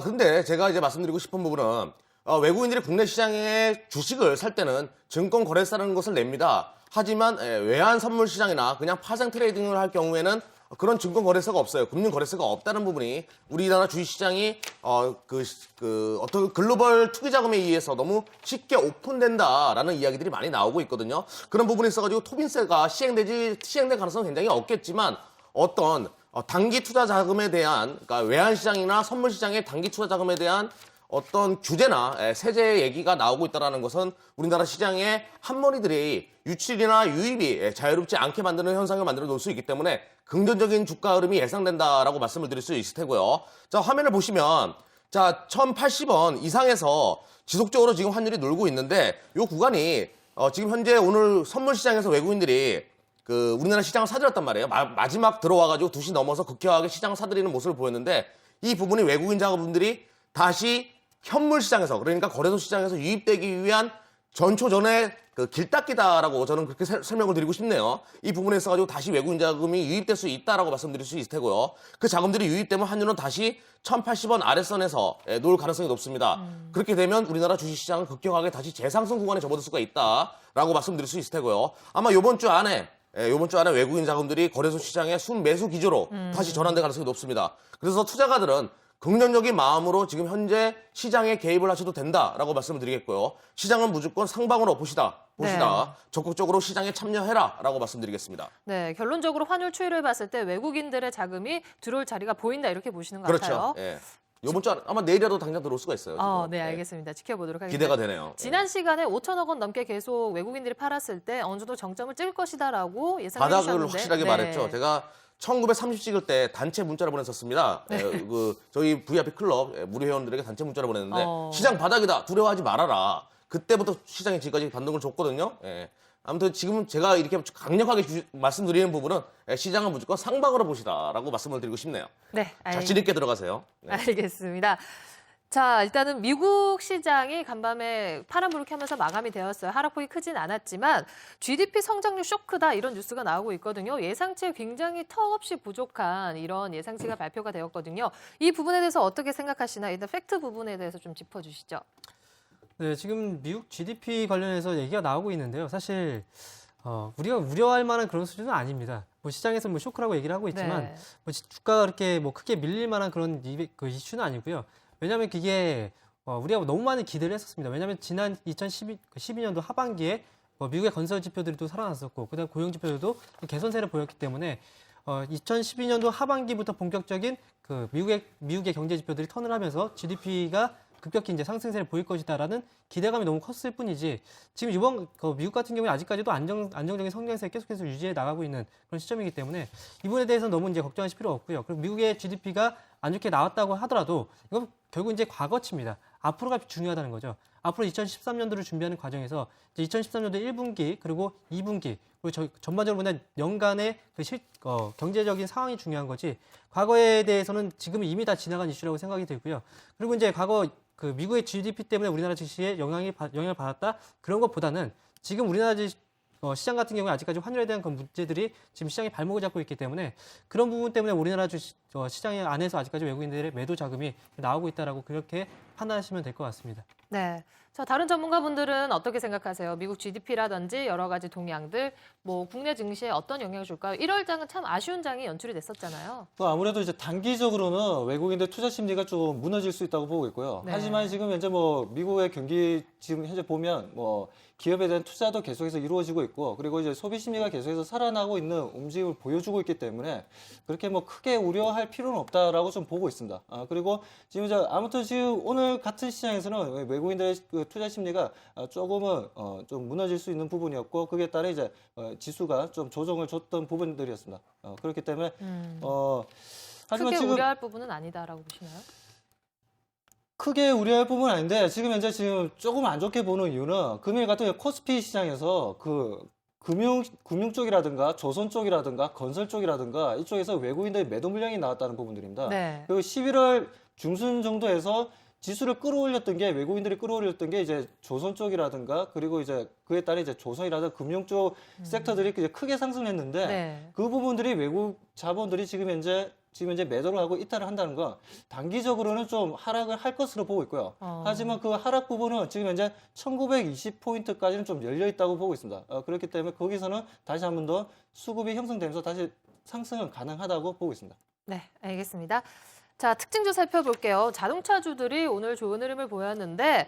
Speaker 3: 근데 제가 이제 말씀드리고 싶은 부분은 외국인들이 국내 시장에 주식을 살 때는 증권거래사라는 것을 냅니다. 하지만 외환 선물 시장이나 그냥 파생 트레이딩을 할 경우에는 그런 증권거래소가 없어요. 금융거래소가 없다는 부분이 우리나라 주식시장이 어떤 글로벌 투기자금에 의해서 너무 쉽게 오픈된다라는 이야기들이 많이 나오고 있거든요. 그런 부분에 있어가지고 토빈세가 시행될 가능성은 굉장히 없겠지만 어떤 단기 투자 자금에 대한, 그러니까 외환 시장이나 선물 시장의 단기 투자 자금에 대한 어떤 규제나 세제 얘기가 나오고 있다는 것은 우리나라 시장의 한머리들이 유출이나 유입이 자유롭지 않게 만드는 현상을 만들어 놓을 수 있기 때문에 긍정적인 주가 흐름이 예상된다라고 말씀을 드릴 수 있을 테고요. 자, 화면을 보시면 자, 1,080원 이상에서 지속적으로 지금 환율이 놀고 있는데 이 구간이 지금 현재 오늘 선물 시장에서 외국인들이 우리나라 시장을 사들였단 말이에요. 마지막 들어와가지고 2시 넘어서 급격하게 시장을 사들이는 모습을 보였는데 이 부분이 외국인 자금들이 다시 현물 시장에서, 그러니까 거래소 시장에서 유입되기 위한 전초전의 길닦기다라고 저는 그렇게 설명을 드리고 싶네요. 이 부분에 있어가지고 다시 외국인 자금이 유입될 수 있다라고 말씀드릴 수 있을 테고요. 그 자금들이 유입되면 환율은 다시 1,080원 아래선에서 놓을 가능성이 높습니다. 그렇게 되면 우리나라 주식시장은 급격하게 다시 재상승 구간에 접어들 수가 있다라고 말씀드릴 수 있을 테고요. 아마 이번 주 안에 외국인 자금들이 거래소 시장의 순매수 기조로 다시 전환될 가능성이 높습니다. 그래서 투자가들은 긍정적인 마음으로 지금 현재 시장에 개입을 하셔도 된다라고 말씀을 드리겠고요. 시장은 무조건 상방으로 보시다. 적극적으로 시장에 참여해라라고 말씀드리겠습니다.
Speaker 1: 네, 결론적으로 환율 추이를 봤을 때 외국인들의 자금이 들어올 자리가 보인다 이렇게 보시는 것
Speaker 3: 그렇죠.
Speaker 1: 같아요.
Speaker 3: 예. 이번 주 아마 내일이라도 당장 들어올 수가 있어요. 지금.
Speaker 1: 네, 알겠습니다. 지켜보도록 하겠습니다.
Speaker 3: 기대가 되네요.
Speaker 1: 지난 시간에 5천억 원 넘게 계속 외국인들이 팔았을 때 어느 정도 정점을 찍을 것이다라고 예상해 주셨는데
Speaker 3: 바닥을 확실하게 말했죠. 제가 1930 찍을 때 단체 문자를 보냈었습니다. 저희 VIP 클럽 무료 회원들에게 단체 문자를 보냈는데 시장 바닥이다. 두려워하지 말아라. 그때부터 시장이 지금까지 반등을 줬거든요. 아무튼 지금 제가 이렇게 강력하게 말씀드리는 부분은 시장은 무조건 상방으로 보시다라고 말씀을 드리고 싶네요.
Speaker 1: 네,
Speaker 3: 자신 있게 들어가세요. 네.
Speaker 1: 알겠습니다. 자, 일단은 미국 시장이 간밤에 파란불을 켜면서 마감이 되었어요. 하락폭이 크진 않았지만 GDP 성장률 쇼크다 이런 뉴스가 나오고 있거든요. 예상치에 굉장히 턱없이 부족한 이런 예상치가 발표가 되었거든요. 이 부분에 대해서 어떻게 생각하시나 일단 팩트 부분에 대해서 좀 짚어주시죠.
Speaker 4: 네, 지금 미국 GDP 관련해서 얘기가 나오고 있는데요. 사실 우리가 우려할 만한 그런 수준은 아닙니다. 뭐 시장에서 뭐 쇼크라고 얘기를 하고 있지만
Speaker 1: 네.
Speaker 4: 뭐 주가가 그렇게 뭐 크게 밀릴 만한 그런 이슈는 아니고요. 왜냐하면 그게 우리가 너무 많이 기대를 했었습니다. 왜냐하면 지난 2012년도 하반기에 미국의 건설 지표들도 살아났었고 그다음 고용 지표들도 개선세를 보였기 때문에 2012년도 하반기부터 본격적인 미국의 경제 지표들이 턴을 하면서 GDP가 급격히 이제 상승세를 보일 것이다라는 기대감이 너무 컸을 뿐이지 지금 이번 미국 같은 경우에 아직까지도 안정적인 성장세를 계속해서 유지해 나가고 있는 그런 시점이기 때문에 이 부분에 대해서는 너무 이제 걱정하실 필요 없고요. 그리고 미국의 GDP가 안 좋게 나왔다고 하더라도 이건 결국 이제 과거치입니다. 앞으로가 중요하다는 거죠. 앞으로 2013년도를 준비하는 과정에서 이제 2013년도 1분기 그리고 2분기 그리고 전반적으로 보면 연간의 그 경제적인 상황이 중요한 거지 과거에 대해서는 지금 이미 다 지나간 이슈라고 생각이 들고요. 그리고 이제 과거 그 미국의 GDP 때문에 우리나라 증시에 영향을 받았다 그런 것보다는 지금 우리나라 시장 같은 경우에 아직까지 환율에 대한 그런 문제들이 지금 시장에 발목을 잡고 있기 때문에 그런 부분 때문에 우리나라 시장 안에서 아직까지 외국인들의 매도 자금이 나오고 있다라고 그렇게 판단하시면 될 것 같습니다.
Speaker 1: 네. 자, 다른 전문가분들은 어떻게 생각하세요? 미국 GDP라든지 여러 가지 동향들, 뭐 국내 증시에 어떤 영향을 줄까요? 1월 장은 참 아쉬운 장이 연출이 됐었잖아요.
Speaker 2: 아무래도 이제 단기적으로는 외국인들 투자 심리가 좀 무너질 수 있다고 보고 있고요.
Speaker 1: 네.
Speaker 2: 하지만 지금 현재 뭐 미국의 경기 지금 현재 보면 뭐 기업에 대한 투자도 계속해서 이루어지고 있고 그리고 이제 소비 심리가 계속해서 살아나고 있는 움직임을 보여주고 있기 때문에 그렇게 뭐 크게 우려할 필요는 없다라고 좀 보고 있습니다. 그리고 지금 아무튼 지금 오늘 같은 시장에서는 외국인들의 그 투자 심리가 조금은 좀 무너질 수 있는 부분이었고 그에 따라 이제 지수가 좀 조정을 줬던 부분들이었습니다. 그렇기 때문에 하지만
Speaker 1: 크게
Speaker 2: 지금
Speaker 1: 우려할 부분은 아니다라고 보시나요?
Speaker 2: 크게 우려할 부분은 아닌데 지금 조금 안 좋게 보는 이유는 금일 같은 경우 코스피 시장에서 그 금융 쪽이라든가 조선 쪽이라든가 건설 쪽이라든가 이쪽에서 외국인들의 매도 물량이 나왔다는 부분들입니다.
Speaker 1: 네.
Speaker 2: 그리고 11월 중순 정도에서 지수를 끌어올렸던 게 외국인들이 끌어올렸던 게 이제 조선 쪽이라든가 그리고 이제 그에 따라 이제 조선이라든가 금융 쪽 섹터들이 이제 크게 상승했는데
Speaker 1: 네.
Speaker 2: 그 부분들이 외국 자본들이 지금 현재 매도를 하고 이탈을 한다는 건 단기적으로는 좀 하락을 할 것으로 보고 있고요. 하지만 그 하락 부분은 지금 현재 1920포인트까지는 좀 열려 있다고 보고 있습니다. 그렇기 때문에 거기서는 다시 한 번 더 수급이 형성되면서 다시 상승은 가능하다고 보고 있습니다.
Speaker 1: 네, 알겠습니다. 자, 특징 좀 살펴볼게요. 자동차주들이 오늘 좋은 흐름을 보였는데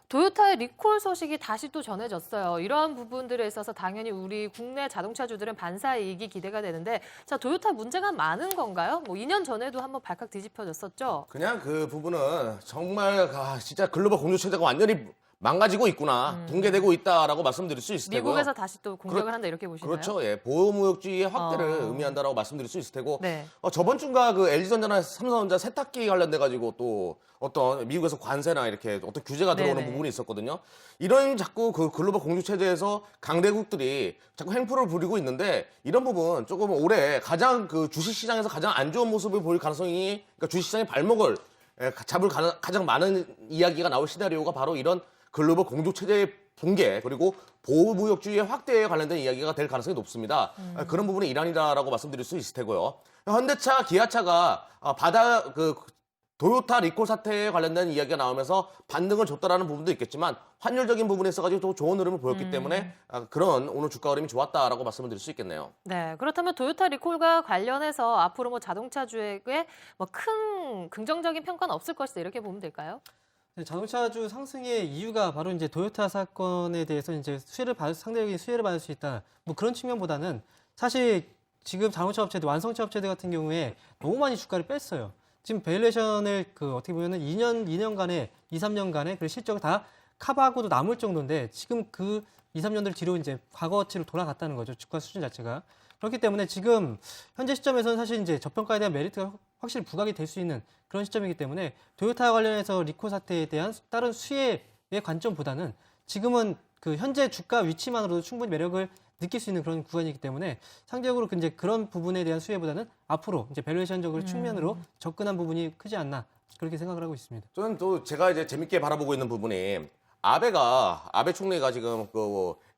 Speaker 1: 도요타의 리콜 소식이 다시 또 전해졌어요. 이러한 부분들에 있어서 당연히 우리 국내 자동차주들은 반사 이익이 기대가 되는데 자, 도요타 문제가 많은 건가요? 뭐 2년 전에도 한번 발칵 뒤집혀졌었죠.
Speaker 3: 그냥 그 부분은 정말 진짜 글로벌 공조 체제가 완전히 망가지고 있구나, 붕괴되고 있다라고 말씀드릴 수 있을 테고요.
Speaker 1: 미국에서 다시 또 공격을 한다 이렇게 보시나요?
Speaker 3: 그렇죠. 예, 보호무역주의의 확대를 의미한다라고 말씀드릴 수 있을 테고,
Speaker 1: 네.
Speaker 3: 저번 주인가 그 LG전자나 삼성전자 세탁기 관련돼 가지고 또 어떤 미국에서 관세나 이렇게 어떤 규제가 들어오는
Speaker 1: 네네.
Speaker 3: 부분이 있었거든요. 이런 자꾸 그 글로벌 공조 체제에서 강대국들이 자꾸 행포를 부리고 있는데 이런 부분 조금 올해 가장 그 주식시장에서 가장 안 좋은 모습을 보일 가능성이, 그러니까 주식시장의 발목을 잡을 가장 많은 이야기가 나올 시나리오가 바로 이런 글로벌 공조 체제의 붕괴 그리고 보호무역주의의 확대에 관련된 이야기가 될 가능성이 높습니다. 그런 부분이 일환이다라고 말씀드릴 수 있을 테고요. 현대차, 기아차가 도요타 리콜 사태에 관련된 이야기가 나오면서 반등을 줬다라는 부분도 있겠지만 환율적인 부분에 있어가지고 또 좋은 흐름을 보였기 때문에 그런 오늘 주가 흐름이 좋았다라고 말씀을 드릴 수 있겠네요.
Speaker 1: 네, 그렇다면 도요타 리콜과 관련해서 앞으로 뭐 자동차주에게 뭐 큰 긍정적인 평가는 없을 것이다 이렇게 보면 될까요?
Speaker 4: 자동차주 상승의 이유가 바로 이제 도요타 사건에 대해서 이제 상대적인 수혜를 받을 수 있다. 뭐 그런 측면보다는 사실 지금 자동차 업체들, 완성차 업체들 같은 경우에 너무 많이 주가를 뺐어요. 지금 밸류에이션을 어떻게 보면은 2년간에 2, 3년간의 그 실적을 다 커버하고도 남을 정도인데 지금 그 2, 3년들 뒤로 이제 과거치로 돌아갔다는 거죠. 주가 수준 자체가. 그렇기 때문에 지금 현재 시점에서는 사실 이제 저평가에 대한 메리트가 확실히 부각이 될 수 있는 그런 시점이기 때문에 도요타 관련해서 리콜 사태에 대한 다른 수혜의 관점보다는 지금은 그 현재 주가 위치만으로도 충분히 매력을 느낄 수 있는 그런 구간이기 때문에 상대적으로 이제 그런 부분에 대한 수혜보다는 앞으로 이제 밸류에이션적으로 측면으로 접근한 부분이 크지 않나 그렇게 생각을 하고 있습니다.
Speaker 3: 저는 또 제가 이제 재밌게 바라보고 있는 부분이 아베 총리가 지금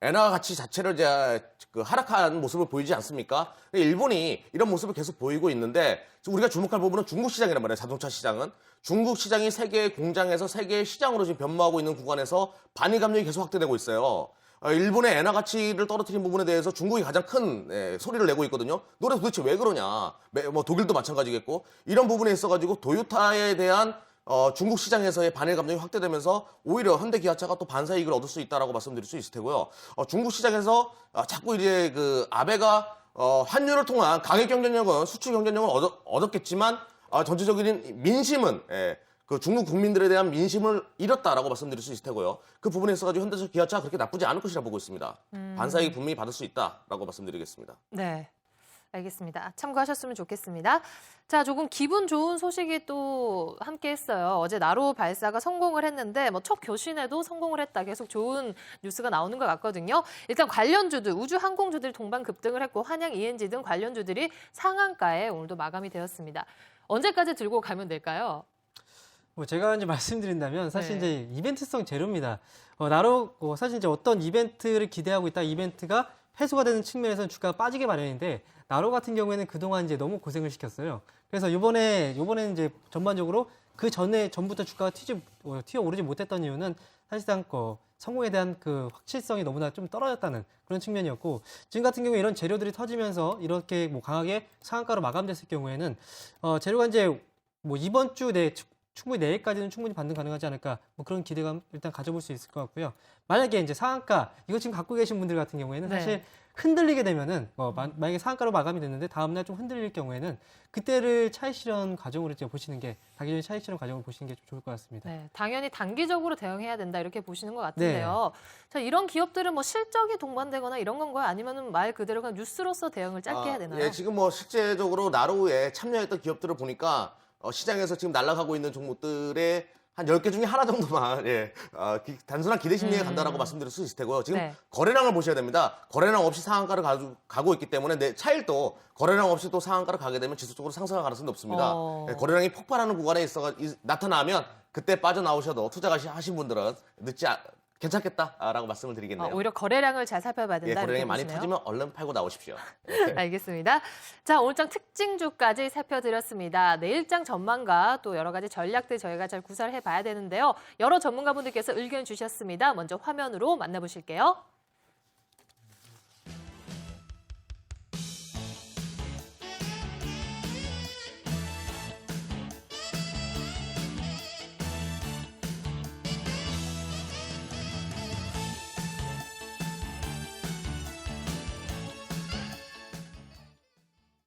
Speaker 3: 엔화 가치 자체를 이제 하락한 모습을 보이지 않습니까? 일본이 이런 모습을 계속 보이고 있는데 우리가 주목할 부분은 중국 시장이란 말이에요. 자동차 시장은 중국 시장이 세계의 공장에서 세계의 시장으로 지금 변모하고 있는 구간에서 반일 감정이 계속 확대되고 있어요. 일본의 엔화 가치를 떨어뜨린 부분에 대해서 중국이 가장 큰 소리를 내고 있거든요. 너네 도대체 왜 그러냐? 뭐 독일도 마찬가지겠고 이런 부분에 있어가지고 도요타에 대한 중국 시장에서의 반일 감정이 확대되면서 오히려 현대 기아차가 또 반사이익을 얻을 수 있다라고 말씀드릴 수 있을 테고요. 중국 시장에서 자꾸 이제 그 아베가 환율을 통한 가격 경쟁력은 수출 경쟁력은 얻었겠지만 전체적인 민심은 그 중국 국민들에 대한 민심을 잃었다라고 말씀드릴 수 있을 테고요. 그 부분에 있어가지고 현대차 기아차가 그렇게 나쁘지 않을 것이라 보고 있습니다. 반사이익 분명히 받을 수 있다라고 말씀드리겠습니다.
Speaker 1: 네. 알겠습니다. 참고하셨으면 좋겠습니다. 자, 조금 기분 좋은 소식이 또 함께 했어요. 어제 나로 발사가 성공을 했는데 첫 교신에도 성공을 했다. 계속 좋은 뉴스가 나오는 것 같거든요. 일단 관련주들, 우주 항공주들이 동반 급등을 했고 한양 ENG 등 관련주들이 상한가에 오늘도 마감이 되었습니다. 언제까지 들고 가면 될까요?
Speaker 4: 뭐 제가 이제 말씀드린다면 사실
Speaker 1: 네.
Speaker 4: 이제 이벤트성 재료입니다. 나로 사실 이제 어떤 이벤트를 기대하고 있다 이벤트가 회수가 되는 측면에서는 주가가 빠지게 마련인데 나로 같은 경우에는 그동안 이제 너무 고생을 시켰어요. 그래서 이번에는 이제 전반적으로 그 전부터 주가가 튀어 오르지 못했던 이유는 사실상 성공에 대한 그 확실성이 너무나 좀 떨어졌다는 그런 측면이었고 지금 같은 경우에 이런 재료들이 터지면서 이렇게 뭐 강하게 상한가로 마감됐을 경우에는 재료가 이제 뭐 이번 주 내에 충분히 내일까지는 충분히 반등 가능하지 않을까 뭐 그런 기대감 일단 가져볼 수 있을 것 같고요. 만약에 이제 상한가 이거 지금 갖고 계신 분들 같은 경우에는
Speaker 1: 네.
Speaker 4: 사실 흔들리게 되면은 만약에 상한가로 마감이 됐는데 다음날 좀 흔들릴 경우에는 그때를 차익 실현 과정으로 이제 보시는 게 단기적인 차익 실현 과정을 보시는 게 좀 좋을 것 같습니다.
Speaker 1: 네, 당연히 단기적으로 대응해야 된다 이렇게 보시는 것 같은데요. 자, 이런 기업들은 뭐 실적이 동반되거나 이런 건가요? 아니면은 말 그대로 그냥 뉴스로서 대응을 짧게 해야 되나요?
Speaker 3: 예, 지금 뭐 실제적으로 나로우에 참여했던 기업들을 보니까 시장에서 지금 날아가고 있는 종목들의 한 10개 중에 하나 정도만 단순한 기대 심리에 간다라고 말씀드릴 수 있을 테고요. 지금
Speaker 1: 네.
Speaker 3: 거래량을 보셔야 됩니다. 거래량 없이 상한가를 가고 있기 때문에 차일도 거래량 없이 또 상한가를 가게 되면 지속적으로 상승할 가능성이 높습니다. 예, 거래량이 폭발하는 구간에 나타나면 그때 빠져나오셔도 투자 하신 분들은 괜찮겠다라고 말씀을 드리겠네요.
Speaker 1: 오히려 거래량을 잘 살펴봐야
Speaker 3: 예,
Speaker 1: 된다.
Speaker 3: 거래량이
Speaker 1: 이렇게
Speaker 3: 많이
Speaker 1: 보시네요.
Speaker 3: 터지면 얼른 팔고 나오십시오.
Speaker 1: 알겠습니다. 자, 오늘장 특징주까지 살펴드렸습니다. 내일장 전망과 또 여러 가지 전략들 저희가 잘 구사를 해봐야 되는데요. 여러 전문가분들께서 의견 주셨습니다. 먼저 화면으로 만나보실게요.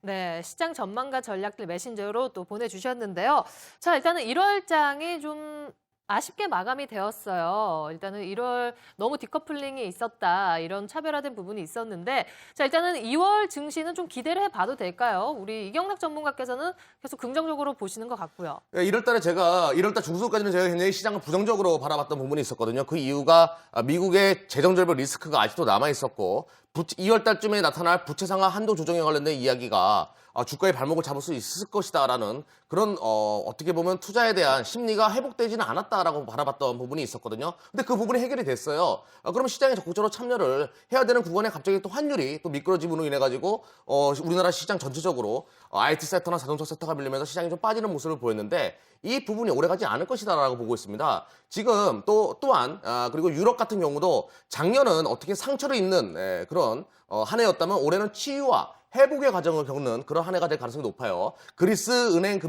Speaker 1: 네, 시장 전망과 전략들 메신저로 또 보내주셨는데요. 자, 일단은 1월장이 좀 아쉽게 마감이 되었어요. 일단은 1월 너무 디커플링이 있었다. 이런 차별화된 부분이 있었는데 자, 일단은 2월 증시는 좀 기대를 해봐도 될까요? 우리 이경락 전문가께서는 계속 긍정적으로 보시는 것 같고요.
Speaker 3: 1월달 중순까지는 제가 굉장히 시장을 부정적으로 바라봤던 부분이 있었거든요. 그 이유가 미국의 재정절벽 리스크가 아직도 남아있었고 2월달쯤에 나타날 부채 상하 한도 조정에 관련된 이야기가 주가의 발목을 잡을 수 있을 것이다라는 그런 어떻게 보면 투자에 대한 심리가 회복되지는 않았다라고 바라봤던 부분이 있었거든요. 근데 그 부분이 해결이 됐어요. 그러면 시장에 적극적으로 참여를 해야 되는 구간에 갑자기 또 환율이 또 미끄러짐으로 인해 가지고 우리나라 시장 전체적으로 IT 섹터나 자동차 섹터가 밀리면서 시장이 좀 빠지는 모습을 보였는데 이 부분이 오래가지 않을 것이다라고 보고 있습니다. 지금 또한 그리고 유럽 같은 경우도 작년은 어떻게 상처를 입는 그런 한 해였다면 올해는 치유와 회복의 과정을 겪는 그런 한 해가 될 가능성이 높아요. 그리스 은행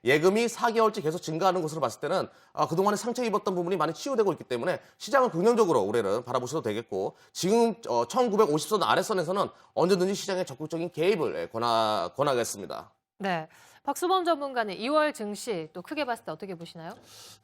Speaker 3: 예금이 4개월째 계속 증가하는 것으로 봤을 때는 그동안에 상처 입었던 부분이 많이 치유되고 있기 때문에 시장은 긍정적으로 올해는 바라보셔도 되겠고 지금 1950선 아래선에서는 언제든지 시장에 적극적인 개입을 권하겠습니다.
Speaker 1: 네, 박수범 전문가는 2월 증시 또 크게 봤을 때 어떻게 보시나요?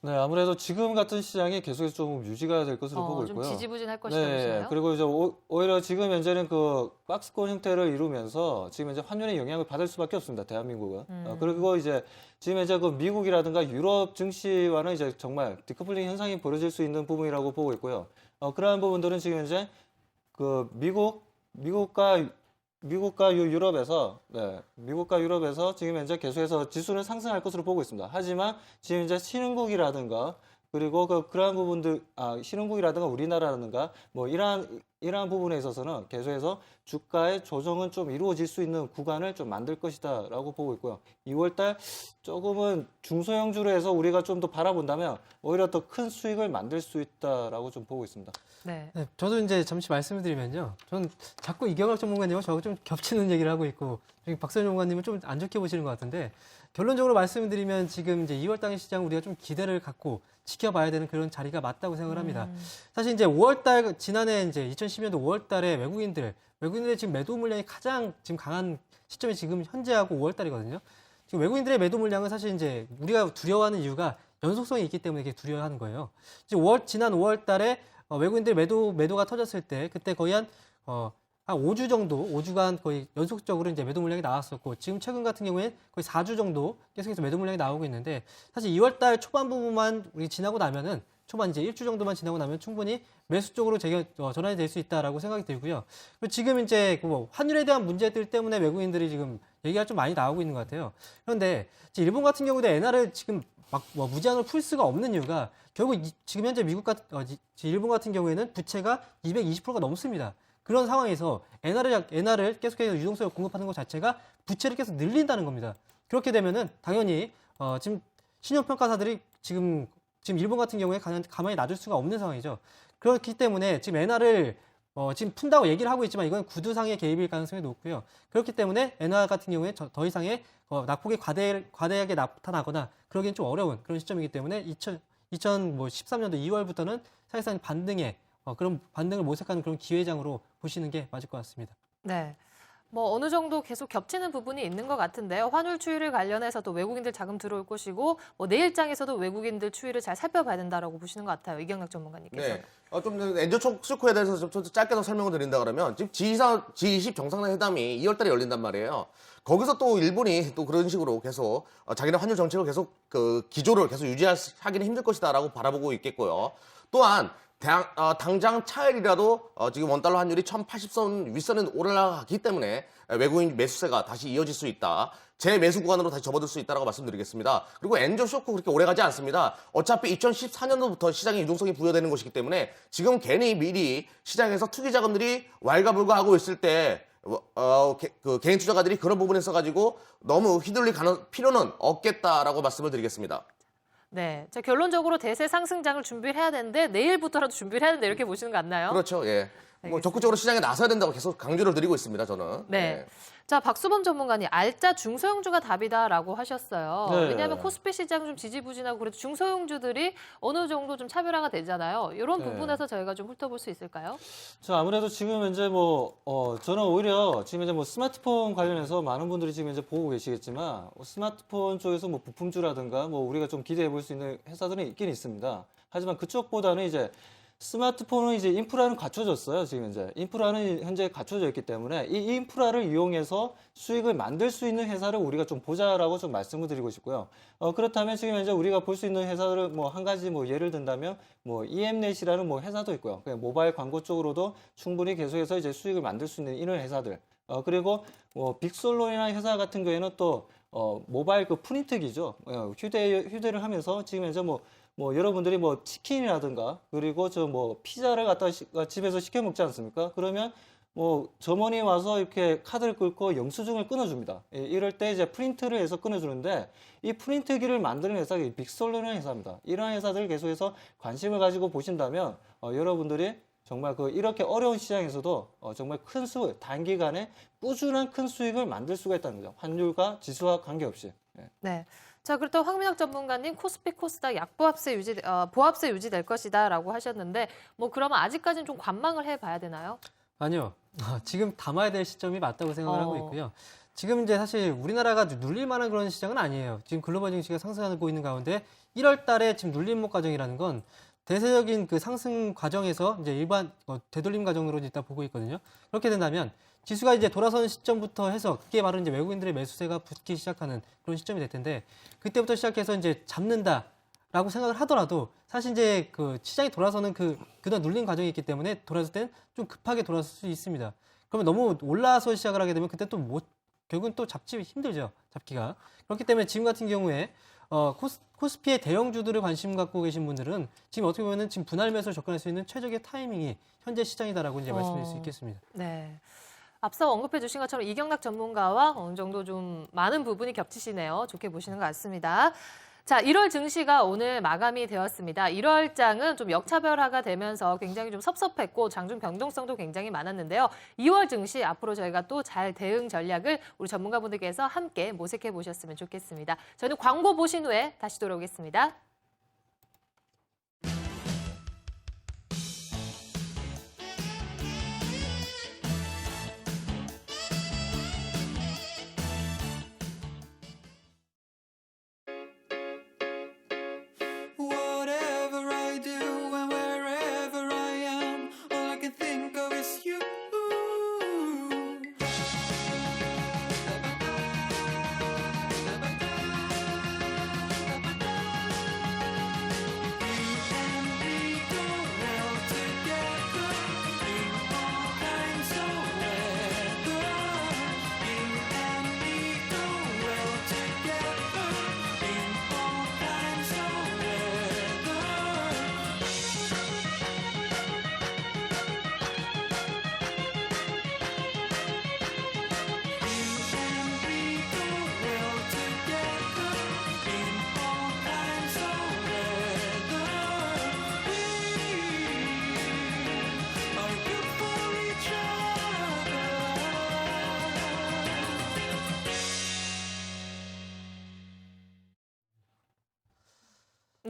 Speaker 2: 네, 아무래도 지금 같은 시장이 계속해서 좀 유지가 될 것으로 보고
Speaker 1: 좀
Speaker 2: 있고요.
Speaker 1: 지지부진할 것이다
Speaker 2: 네,
Speaker 1: 보시나요?
Speaker 2: 그리고 이제 오히려 지금 현재는 그 박스권 형태를 이루면서 지금 이제 환율의 영향을 받을 수밖에 없습니다. 대한민국은. 그리고 이제 지금 이제 그 미국이라든가 유럽 증시와는 이제 정말 디커플링 현상이 벌어질 수 있는 부분이라고 보고 있고요. 그러한 부분들은 지금 이제 그 미국과 유럽에서 지금 현재 계속해서 지수는 상승할 것으로 보고 있습니다. 하지만 지금 이제 신흥국이라든가 그리고 그러한 부분들, 신흥국이라든가 우리나라라든가 뭐 이러한 부분에 있어서는 계속해서 주가의 조정은 좀 이루어질 수 있는 구간을 좀 만들 것이다라고 보고 있고요. 2월달 조금은 중소형주로 해서 우리가 좀 더 바라본다면 오히려 더 큰 수익을 만들 수 있다라고 좀 보고 있습니다.
Speaker 1: 네.
Speaker 4: 네, 저도 이제 잠시 말씀을 드리면요. 저는 자꾸 이경학 전문가님과 저하고 좀 겹치는 얘기를 하고 있고, 박선 전문가님은 좀 안 좋게 보시는 것 같은데, 결론적으로 말씀을 드리면 지금 이제 2월 당의 시장 우리가 좀 기대를 갖고 지켜봐야 되는 그런 자리가 맞다고 생각을 합니다. 사실 이제 5월달, 지난해 이제 2012년도 5월달에 외국인들의 지금 매도 물량이 가장 지금 강한 시점이 지금 현재하고 5월달이거든요. 지금 외국인들의 매도 물량은 사실 이제 우리가 두려워하는 이유가 연속성이 있기 때문에 이게 두려워하는 거예요. 지금 지난 5월달에 외국인들 매도가 터졌을 때 그때 거의 한 한 5주 정도, 5주간 거의 연속적으로 이제 매도 물량이 나왔었고, 지금 최근 같은 경우에 거의 4주 정도 계속해서 매도 물량이 나오고 있는데, 사실 2월 달 초반 부분만 우리 지나고 나면은, 초반 이제 1주 정도만 지나고 나면 충분히 매수 쪽으로 전환이 될 수 있다라고 생각이 들고요. 그리고 지금 이제 뭐 환율에 대한 문제들 때문에 외국인들이 지금 얘기가 좀 많이 나오고 있는 것 같아요. 그런데 일본 같은 경우도 엔화를 지금 막 뭐 무제한으로 풀 수가 없는 이유가 결국 지금 현재 일본 같은 경우에는 부채가 220%가 넘습니다. 그런 상황에서 엔화를 계속해서 유동성을 공급하는 것 자체가 부채를 계속 늘린다는 겁니다. 그렇게 되면은 당연히 지금 신용평가사들이 지금 일본 같은 경우에 가만히 놔둘 수가 없는 상황이죠. 그렇기 때문에 지금 엔화를 지금 푼다고 얘기를 하고 있지만 이건 구두상의 개입일 가능성이 높고요. 그렇기 때문에 엔화 같은 경우에 더 이상의 낙폭이 과대하게 나타나거나 그러기엔 좀 어려운 그런 시점이기 때문에 2013년도 2월부터는 사실상 그런 반등을 모색하는 그런 기회장으로 보시는 게 맞을 것 같습니다.
Speaker 1: 네. 뭐 어느 정도 계속 겹치는 부분이 있는 것 같은데요. 환율 추이를 관련해서도 외국인들 자금 들어올 것이고 뭐 내일장에서도 외국인들 추이를 잘 살펴봐야 된다라고 보시는 것 같아요. 이경락 전문가님께서.
Speaker 3: 네. 좀 엔저 쇼크에 대해서 좀 짧게 더 설명을 드린다 그러면 지금 G20 정상회담이 2월 달에 열린단 말이에요. 거기서 또 일본이 또 그런 식으로 계속 자기네 환율 정책을 계속 그 기조를 계속 유지하기는 힘들 것이다라고 바라보고 있겠고요. 또한 당장 차일이라도 지금 원달러 환율이 1080선 윗선에 올라가기 때문에 외국인 매수세가 다시 이어질 수 있다. 재매수 구간으로 다시 접어들 수 있다고 말씀드리겠습니다. 그리고 엔저 쇼크 그렇게 오래 가지 않습니다. 어차피 2014년도부터 시장에 유동성이 부여되는 것이기 때문에 지금 괜히 미리 시장에서 투기 자금들이 왈가불가하고 있을 때 그 개인 투자가들이 그런 부분에 있어가지고 너무 휘둘릴 필요는 없겠다라고 말씀을 드리겠습니다.
Speaker 1: 네. 자, 결론적으로 대세 상승장을 준비를 해야 되는데 내일부터라도 준비를 해야 된다 이렇게 보시는 거 같나요?
Speaker 3: 그렇죠. 예. 뭐 적극적으로 시장에 나서야 된다고 계속 강조를 드리고 있습니다. 저는.
Speaker 1: 네.
Speaker 3: 예.
Speaker 1: 자, 박수범 전문가님, 알짜 중소형주가 답이다라고 하셨어요.
Speaker 2: 네.
Speaker 1: 왜냐하면 코스피 시장 좀 지지부진하고 그래도 중소형주들이 어느 정도 좀 차별화가 되잖아요. 이런
Speaker 2: 네.
Speaker 1: 부분에서 저희가 좀 훑어볼 수 있을까요?
Speaker 2: 자, 아무래도 지금 이제 저는 오히려 지금 이제 스마트폰 관련해서 많은 분들이 지금 이제 보고 계시겠지만, 스마트폰 쪽에서 부품주라든가 우리가 좀 기대해 볼 수 있는 회사들은 있긴 있습니다. 하지만 그쪽보다는 이제 스마트폰은 이제 인프라는 갖춰졌어요. 지금 이제 인프라는 현재 갖춰져 있기 때문에 이 인프라를 이용해서 수익을 만들 수 있는 회사를 우리가 좀 보자라고 좀 말씀을 드리고 싶고요. 그렇다면 지금 이제 우리가 볼 수 있는 회사를 한 가지 예를 든다면 EM넷이라는 회사도 있고요. 그냥 모바일 광고 쪽으로도 충분히 계속해서 이제 수익을 만들 수 있는 이런 회사들. 그리고 빅솔론이라는 회사 같은 경우에는 또 모바일 그 프린트기죠. 휴대를 하면서 지금 이제 여러분들이 치킨이라든가 그리고 피자를 갖다 집에서 시켜 먹지 않습니까? 그러면 점원이 와서 이렇게 카드를 긁고 영수증을 끊어줍니다. 이럴 때 이제 프린트를 해서 끊어주는데 이 프린트기를 만드는 회사가 빅솔루라는 회사입니다. 이런 회사들을 계속해서 관심을 가지고 보신다면 여러분들이 정말 이렇게 어려운 시장에서도 정말 큰 수익, 단기간에 꾸준한 큰 수익을 만들 수가 있다는 거죠. 환율과 지수와 관계없이.
Speaker 1: 네. 자, 그렇다고 황민혁 전문가님 코스피 코스닥 보합세 유지될 것이다라고 하셨는데 그러면 아직까지는 좀 관망을 해봐야 되나요?
Speaker 4: 아니요. 지금 담아야 될 시점이 맞다고 생각을 하고 있고요. 지금 이제 사실 우리나라가 눌릴 만한 그런 시장은 아니에요. 지금 글로벌 증시가 상승하고 있는 가운데 1월 달에 지금 눌림목 과정이라는 건 대세적인 그 상승 과정에서 이제 일반 되돌림 과정으로 일단 보고 있거든요. 그렇게 된다면 지수가 이제 돌아서는 시점부터 해서 그게 바로 이제 외국인들의 매수세가 붙기 시작하는 그런 시점이 될 텐데 그때부터 시작해서 이제 잡는다라고 생각을 하더라도 사실 이제 그 시장이 돌아서는 그동안 눌린 과정이 있기 때문에 돌아설 때는 좀 급하게 돌아설 수 있습니다. 그러면 너무 올라서 시작을 하게 되면 그때 또 결국은 또 잡기 힘들죠. 잡기가. 그렇기 때문에 지금 같은 경우에 코스피의 대형주들을 관심 갖고 계신 분들은 지금 어떻게 보면은 지금 분할 매수를 접근할 수 있는 최적의 타이밍이 현재 시장이다라고 이제 말씀드릴 수 있겠습니다.
Speaker 1: 네. 앞서 언급해 주신 것처럼 이경락 전문가와 어느 정도 좀 많은 부분이 겹치시네요. 좋게 보시는 것 같습니다. 자, 1월 증시가 오늘 마감이 되었습니다. 1월 장은 좀 역차별화가 되면서 굉장히 좀 섭섭했고 장중 변동성도 굉장히 많았는데요. 2월 증시 앞으로 저희가 또 잘 대응 전략을 우리 전문가분들께서 함께 모색해 보셨으면 좋겠습니다. 저는 광고 보신 후에 다시 돌아오겠습니다.
Speaker 6: Whatever I do and wherever I am, all I can think of is you.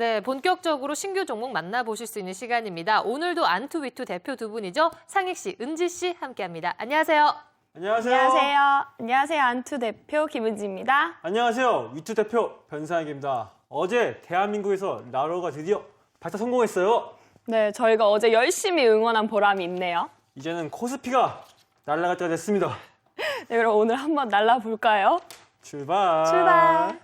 Speaker 1: 네, 본격적으로 신규 종목 만나보실 수 있는 시간입니다. 오늘도 안투위투 대표 두 분이죠. 상익 씨, 은지 씨 함께합니다. 안녕하세요.
Speaker 6: 안녕하세요.
Speaker 7: 안녕하세요. 안녕하세요. 안투 대표 김은지입니다.
Speaker 6: 안녕하세요. 위투 대표 변상익입니다. 어제 대한민국에서 라로가 드디어 발사 성공했어요.
Speaker 7: 네, 저희가 어제 열심히 응원한 보람이 있네요.
Speaker 6: 이제는 코스피가 날아갈 때가 됐습니다.
Speaker 7: 네, 그럼 오늘 한번 날라볼까요?
Speaker 6: 출발.
Speaker 7: 출발!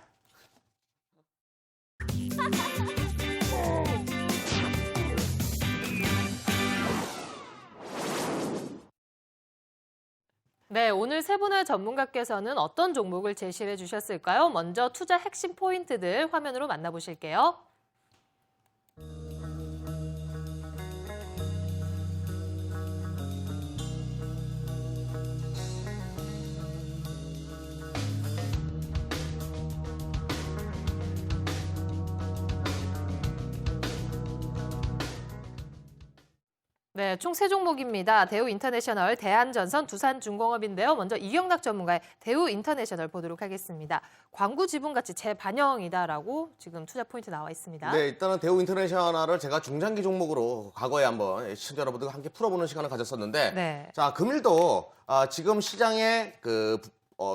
Speaker 1: 네, 오늘 세 분의 전문가께서는 어떤 종목을 제시해 주셨을까요? 먼저 투자 핵심 포인트들 화면으로 만나보실게요. 네, 총 세 종목입니다. 대우 인터내셔널, 대한전선, 두산중공업인데요. 먼저 이경락 전문가의 대우 인터내셔널 보도록 하겠습니다. 광고 지분 가치 재반영이다라고 지금 투자 포인트 나와 있습니다.
Speaker 3: 네, 일단은 대우 인터내셔널을 제가 중장기 종목으로 과거에 한번 시청자 여러분들과 함께 풀어보는 시간을 가졌었는데,
Speaker 1: 네.
Speaker 3: 자, 금일도 지금 시장에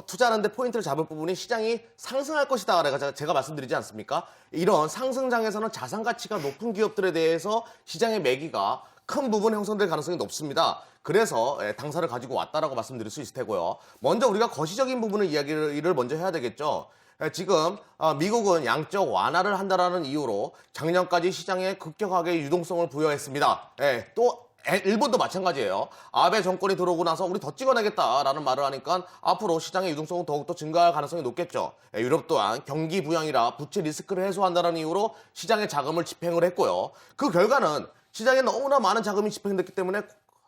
Speaker 3: 투자하는데 포인트를 잡을 부분이 시장이 상승할 것이다. 제가 말씀드리지 않습니까? 이런 상승장에서는 자산 가치가 높은 기업들에 대해서 시장의 매기가 큰 부분 형성될 가능성이 높습니다. 그래서 당사를 가지고 왔다라고 말씀드릴 수 있을 테고요. 먼저 우리가 거시적인 부분을 이야기를 먼저 해야 되겠죠. 지금 미국은 양적 완화를 한다라는 이유로 작년까지 시장에 급격하게 유동성을 부여했습니다. 또 일본도 마찬가지예요. 아베 정권이 들어오고 나서 우리 더 찍어내겠다라는 말을 하니까 앞으로 시장의 유동성은 더욱더 증가할 가능성이 높겠죠. 유럽 또한 경기 부양이라 부채 리스크를 해소한다는 이유로 시장에 자금을 집행을 했고요. 그 결과는 시장에 너무나 많은 자금이 집행됐기 때문에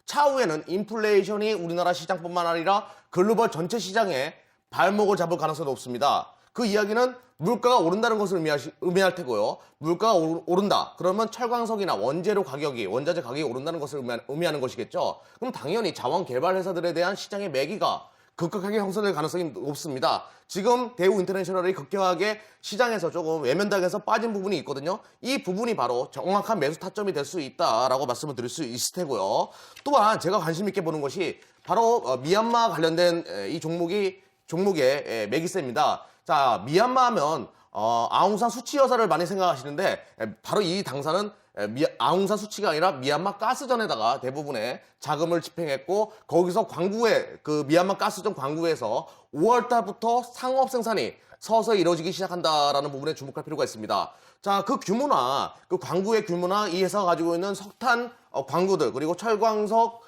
Speaker 3: 차후에는 인플레이션이 우리나라 시장뿐만 아니라 글로벌 전체 시장에 발목을 잡을 가능성이 높습니다. 그 이야기는 물가가 오른다는 것을 의미할 테고요. 물가가 오른다. 그러면 철광석이나 원자재 가격이 오른다는 것을 의미하는 것이겠죠. 그럼 당연히 자원 개발 회사들에 대한 시장의 매기가 급격하게 형성될 가능성이 높습니다. 지금 대우 인터내셔널이 급격하게 시장에서 조금 외면당해서 빠진 부분이 있거든요. 이 부분이 바로 정확한 매수 타점이 될 수 있다라고 말씀을 드릴 수 있을 테고요. 또한 제가 관심 있게 보는 것이 바로 미얀마 관련된 이 종목의 매기세입니다. 자, 미얀마 하면 아웅산 수치 여사를 많이 생각하시는데 바로 이 당사는 아웅산 수치가 아니라 미얀마 가스전에다가 대부분의 자금을 집행했고 거기서 미얀마 가스전 광구에서 5월 달부터 상업 생산이 서서히 이루어지기 시작한다라는 부분에 주목할 필요가 있습니다. 자, 그 규모나 그 광구의 규모나 이 회사가 가지고 있는 석탄 광구들 그리고 철광석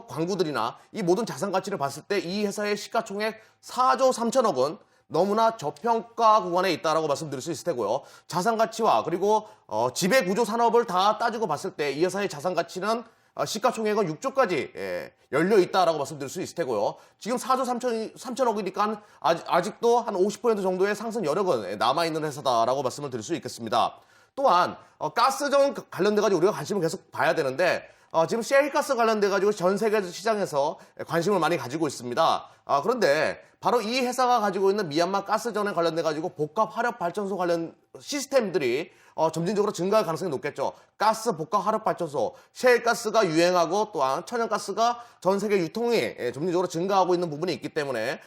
Speaker 3: 광구들이나 이 모든 자산 가치를 봤을 때 이 회사의 시가총액 4조 3천억 원 너무나 저평가 구간에 있다라고 말씀드릴 수 있을 테고요. 자산 가치와 그리고 지배 구조 산업을 다 따지고 봤을 때 이 회사의 자산 가치는 시가총액은 6조까지 열려 있다라고 말씀드릴 수 있을 테고요. 지금 4조 3천억이니까 아직도 한 50% 정도의 상승 여력은 남아 있는 회사다라고 말씀을 드릴 수 있겠습니다. 또한 가스전 관련돼 가지고 우리가 관심을 계속 봐야 되는데 지금 셰일가스 관련돼 가지고 전 세계 시장에서 관심을 많이 가지고 있습니다. 그런데 바로 이 회사가 가지고 있는 미얀마 가스전에 관련돼 가지고 복합 화력 발전소 관련 시스템들이 점진적으로 증가할 가능성이 높겠죠. 가스 복합 화력 발전소, 셰일가스가 유행하고 또한 천연가스가 전 세계 유통이 점진적으로 증가하고 있는 부분이 있기 때문에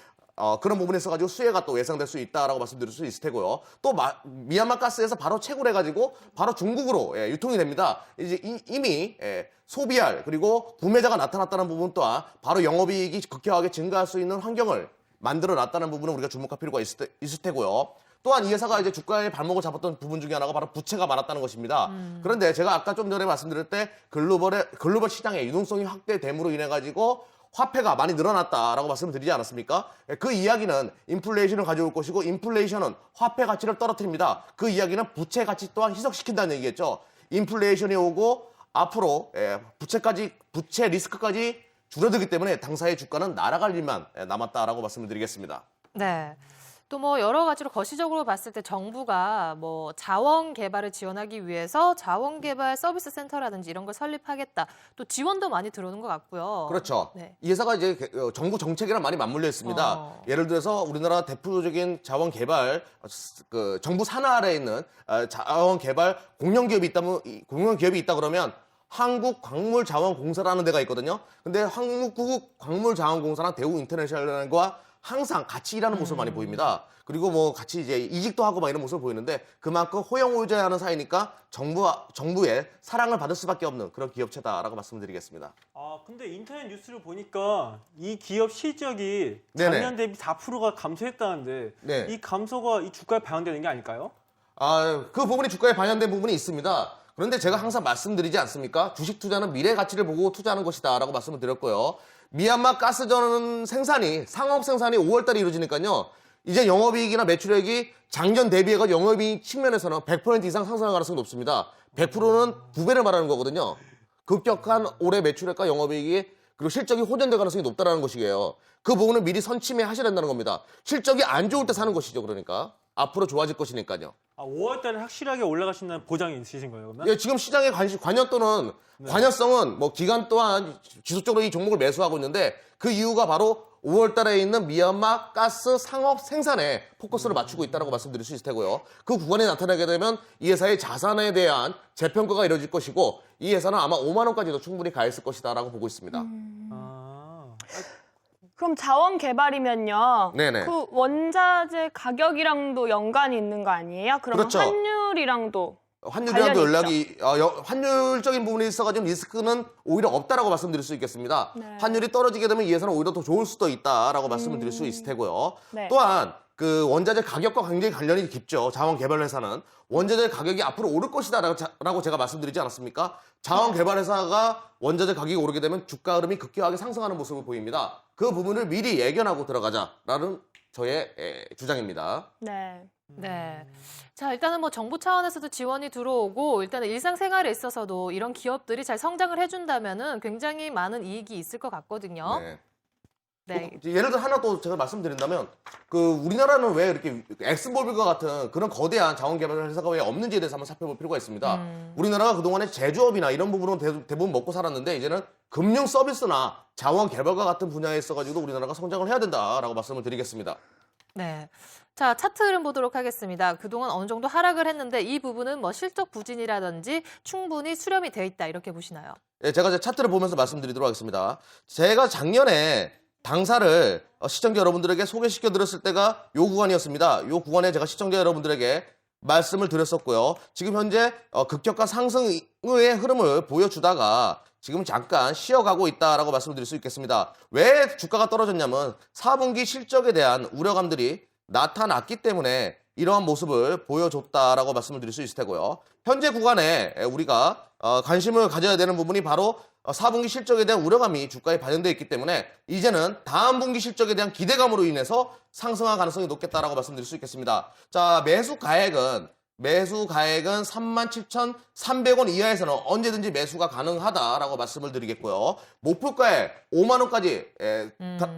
Speaker 3: 그런 부분에 있어가지고 수혜가 또 예상될 수 있다라고 말씀드릴 수 있을 테고요. 또 미얀마 가스에서 바로 채굴 해가지고 바로 중국으로 유통이 됩니다. 이제 이미 소비할 그리고 구매자가 나타났다는 부분 또한 바로 영업이익이 급격하게 증가할 수 있는 환경을 만들어 놨다는 부분은 우리가 주목할 필요가 있을 테고요. 또한 이 회사가 이제 주가의 발목을 잡았던 부분 중에 하나가 바로 부채가 많았다는 것입니다. 그런데 제가 아까 좀 전에 말씀드릴 때 글로벌 시장의 유동성이 확대됨으로 인해 가지고 화폐가 많이 늘어났다라고 말씀을 드리지 않았습니까? 그 이야기는 인플레이션을 가져올 것이고 인플레이션은 화폐 가치를 떨어뜨립니다. 그 이야기는 부채 가치 또한 희석시킨다는 얘기겠죠. 인플레이션이 오고 앞으로 부채 리스크까지 줄어들기 때문에 당사의 주가는 날아갈 일만 남았다라고 말씀을 드리겠습니다.
Speaker 1: 네. 또 뭐 여러 가지로 거시적으로 봤을 때 정부가 뭐 자원 개발을 지원하기 위해서 자원 개발 서비스 센터라든지 이런 걸 설립하겠다. 또 지원도 많이 들어오는 것 같고요.
Speaker 3: 그렇죠.
Speaker 1: 네.
Speaker 3: 이 회사가 이제 정부 정책이랑 많이 맞물려 있습니다. 예를 들어서 우리나라 대표적인 자원 개발 그 정부 산하 아래에 있는 자원 개발 공영 기업이 있다 그러면 한국광물자원공사라는 데가 있거든요. 근데 한국광물자원공사랑 대우 인터내셔널과 항상 같이 일하는 모습을 많이 보입니다. 그리고 뭐 같이 이제 이직도 하고 막 이런 모습을 보이는데 그만큼 호영호재하는 사이니까 정부의 사랑을 받을 수밖에 없는 그런 기업체다라고 말씀드리겠습니다.
Speaker 6: 아, 근데 인터넷 뉴스를 보니까 이 기업 실적이
Speaker 3: 네네.
Speaker 6: 작년 대비 4%가 감소했다는데
Speaker 3: 네.
Speaker 6: 이 감소가 이 주가에 반영되는 게 아닐까요?
Speaker 3: 그 부분이 주가에 반영된 부분이 있습니다. 그런데 제가 항상 말씀드리지 않습니까? 주식 투자는 미래 가치를 보고 투자하는 것이다라고 말씀을 드렸고요. 미얀마 가스전 생산이 상업 생산이 5월 달에 이루어지니까요. 이제 영업이익이나 매출액이 작년 대비해서 영업이익 측면에서는 100% 이상 상승할 가능성이 높습니다. 100%는 2배를 말하는 거거든요. 급격한 올해 매출액과 영업이익이 그리고 실적이 호전될 가능성이 높다는 것이에요. 그 부분을 미리 선침해 하셔야 된다는 겁니다. 실적이 안 좋을 때 사는 것이죠. 그러니까 앞으로 좋아질 것이니까요.
Speaker 6: 아, 5월 달에 확실하게 올라가신다는 보장이 있으신 거예요, 그러면?
Speaker 3: 예, 지금 시장의 관여도는 관여성은 뭐 기간 동안 지속적으로 이 종목을 매수하고 있는데 그 이유가 바로 5월 달에 있는 미얀마 가스 상업 생산에 포커스를 맞추고 있다고 말씀드릴 수 있을 테고요. 그 구간에 나타나게 되면 이 회사의 자산에 대한 재평가가 이루어질 것이고 이 회사는 아마 5만 원까지도 충분히 가 있을 것이다라고 보고 있습니다.
Speaker 7: 그럼 자원 개발이면요.
Speaker 3: 네네.
Speaker 7: 그 원자재 가격이랑도 연관이 있는 거 아니에요? 그러면
Speaker 3: 그렇죠.
Speaker 7: 환율이랑도
Speaker 3: 환율이랑도
Speaker 7: 관련이
Speaker 3: 환율적인 부분이 있어가지고 리스크는 오히려 없다라고 말씀드릴 수 있겠습니다.
Speaker 7: 네.
Speaker 3: 환율이 떨어지게 되면 이 회사는 오히려 더 좋을 수도 있다라고 말씀을 드릴 수 있을 테고요.
Speaker 7: 네.
Speaker 3: 또한 그 원자재 가격과 굉장히 관련이 깊죠. 자원 개발 회사는 원자재 가격이 앞으로 오를 것이다라고 제가 말씀드리지 않았습니까? 자원 개발 회사가 원자재 가격이 오르게 되면 주가 흐름이 급격하게 상승하는 모습을 보입니다. 그 부분을 미리 예견하고 들어가자라는 저의 주장입니다.
Speaker 7: 네.
Speaker 1: 네. 자, 일단은 뭐 정부 차원에서도 지원이 들어오고 일단은 일상생활에 있어서도 이런 기업들이 잘 성장을 해준다면은 굉장히 많은 이익이 있을 것 같거든요.
Speaker 3: 네.
Speaker 1: 네.
Speaker 3: 예를 들어 하나 또 제가 말씀드린다면 그 우리나라는 왜 이렇게 엑스모빌과 같은 그런 거대한 자원 개발 회사가 왜 없는지에 대해서 한번 살펴볼 필요가 있습니다. 우리나라가 그동안에 제조업이나 이런 부분은 대부분 먹고 살았는데 이제는 금융 서비스나 자원 개발과 같은 분야에 있어가지고 우리나라가 성장을 해야 된다라고 말씀을 드리겠습니다.
Speaker 1: 네. 자, 차트 흐름 보도록 하겠습니다. 그동안 어느 정도 하락을 했는데 이 부분은 뭐 실적 부진이라든지 충분히 수렴이 돼 있다 이렇게 보시나요?
Speaker 3: 예, 제가 이제 차트를 보면서 말씀드리도록 하겠습니다. 제가 작년에 당사를 시청자 여러분들에게 소개시켜 드렸을 때가 요 구간이었습니다. 요 구간에 제가 시청자 여러분들에게 말씀을 드렸었고요. 지금 현재 급격한 상승의 흐름을 보여주다가 지금 잠깐 쉬어가고 있다라고 말씀을 드릴 수 있겠습니다. 왜 주가가 떨어졌냐면 4분기 실적에 대한 우려감들이 나타났기 때문에 이러한 모습을 보여줬다라고 말씀을 드릴 수 있을 테고요. 현재 구간에 우리가 관심을 가져야 되는 부분이 바로 4분기 실적에 대한 우려감이 주가에 반영되어 있기 때문에 이제는 다음 분기 실적에 대한 기대감으로 인해서 상승할 가능성이 높겠다라고 말씀드릴 수 있겠습니다. 자, 매수 가액은 37,300원 이하에서는 언제든지 매수가 가능하다라고 말씀을 드리겠고요. 목표가에 5만 원까지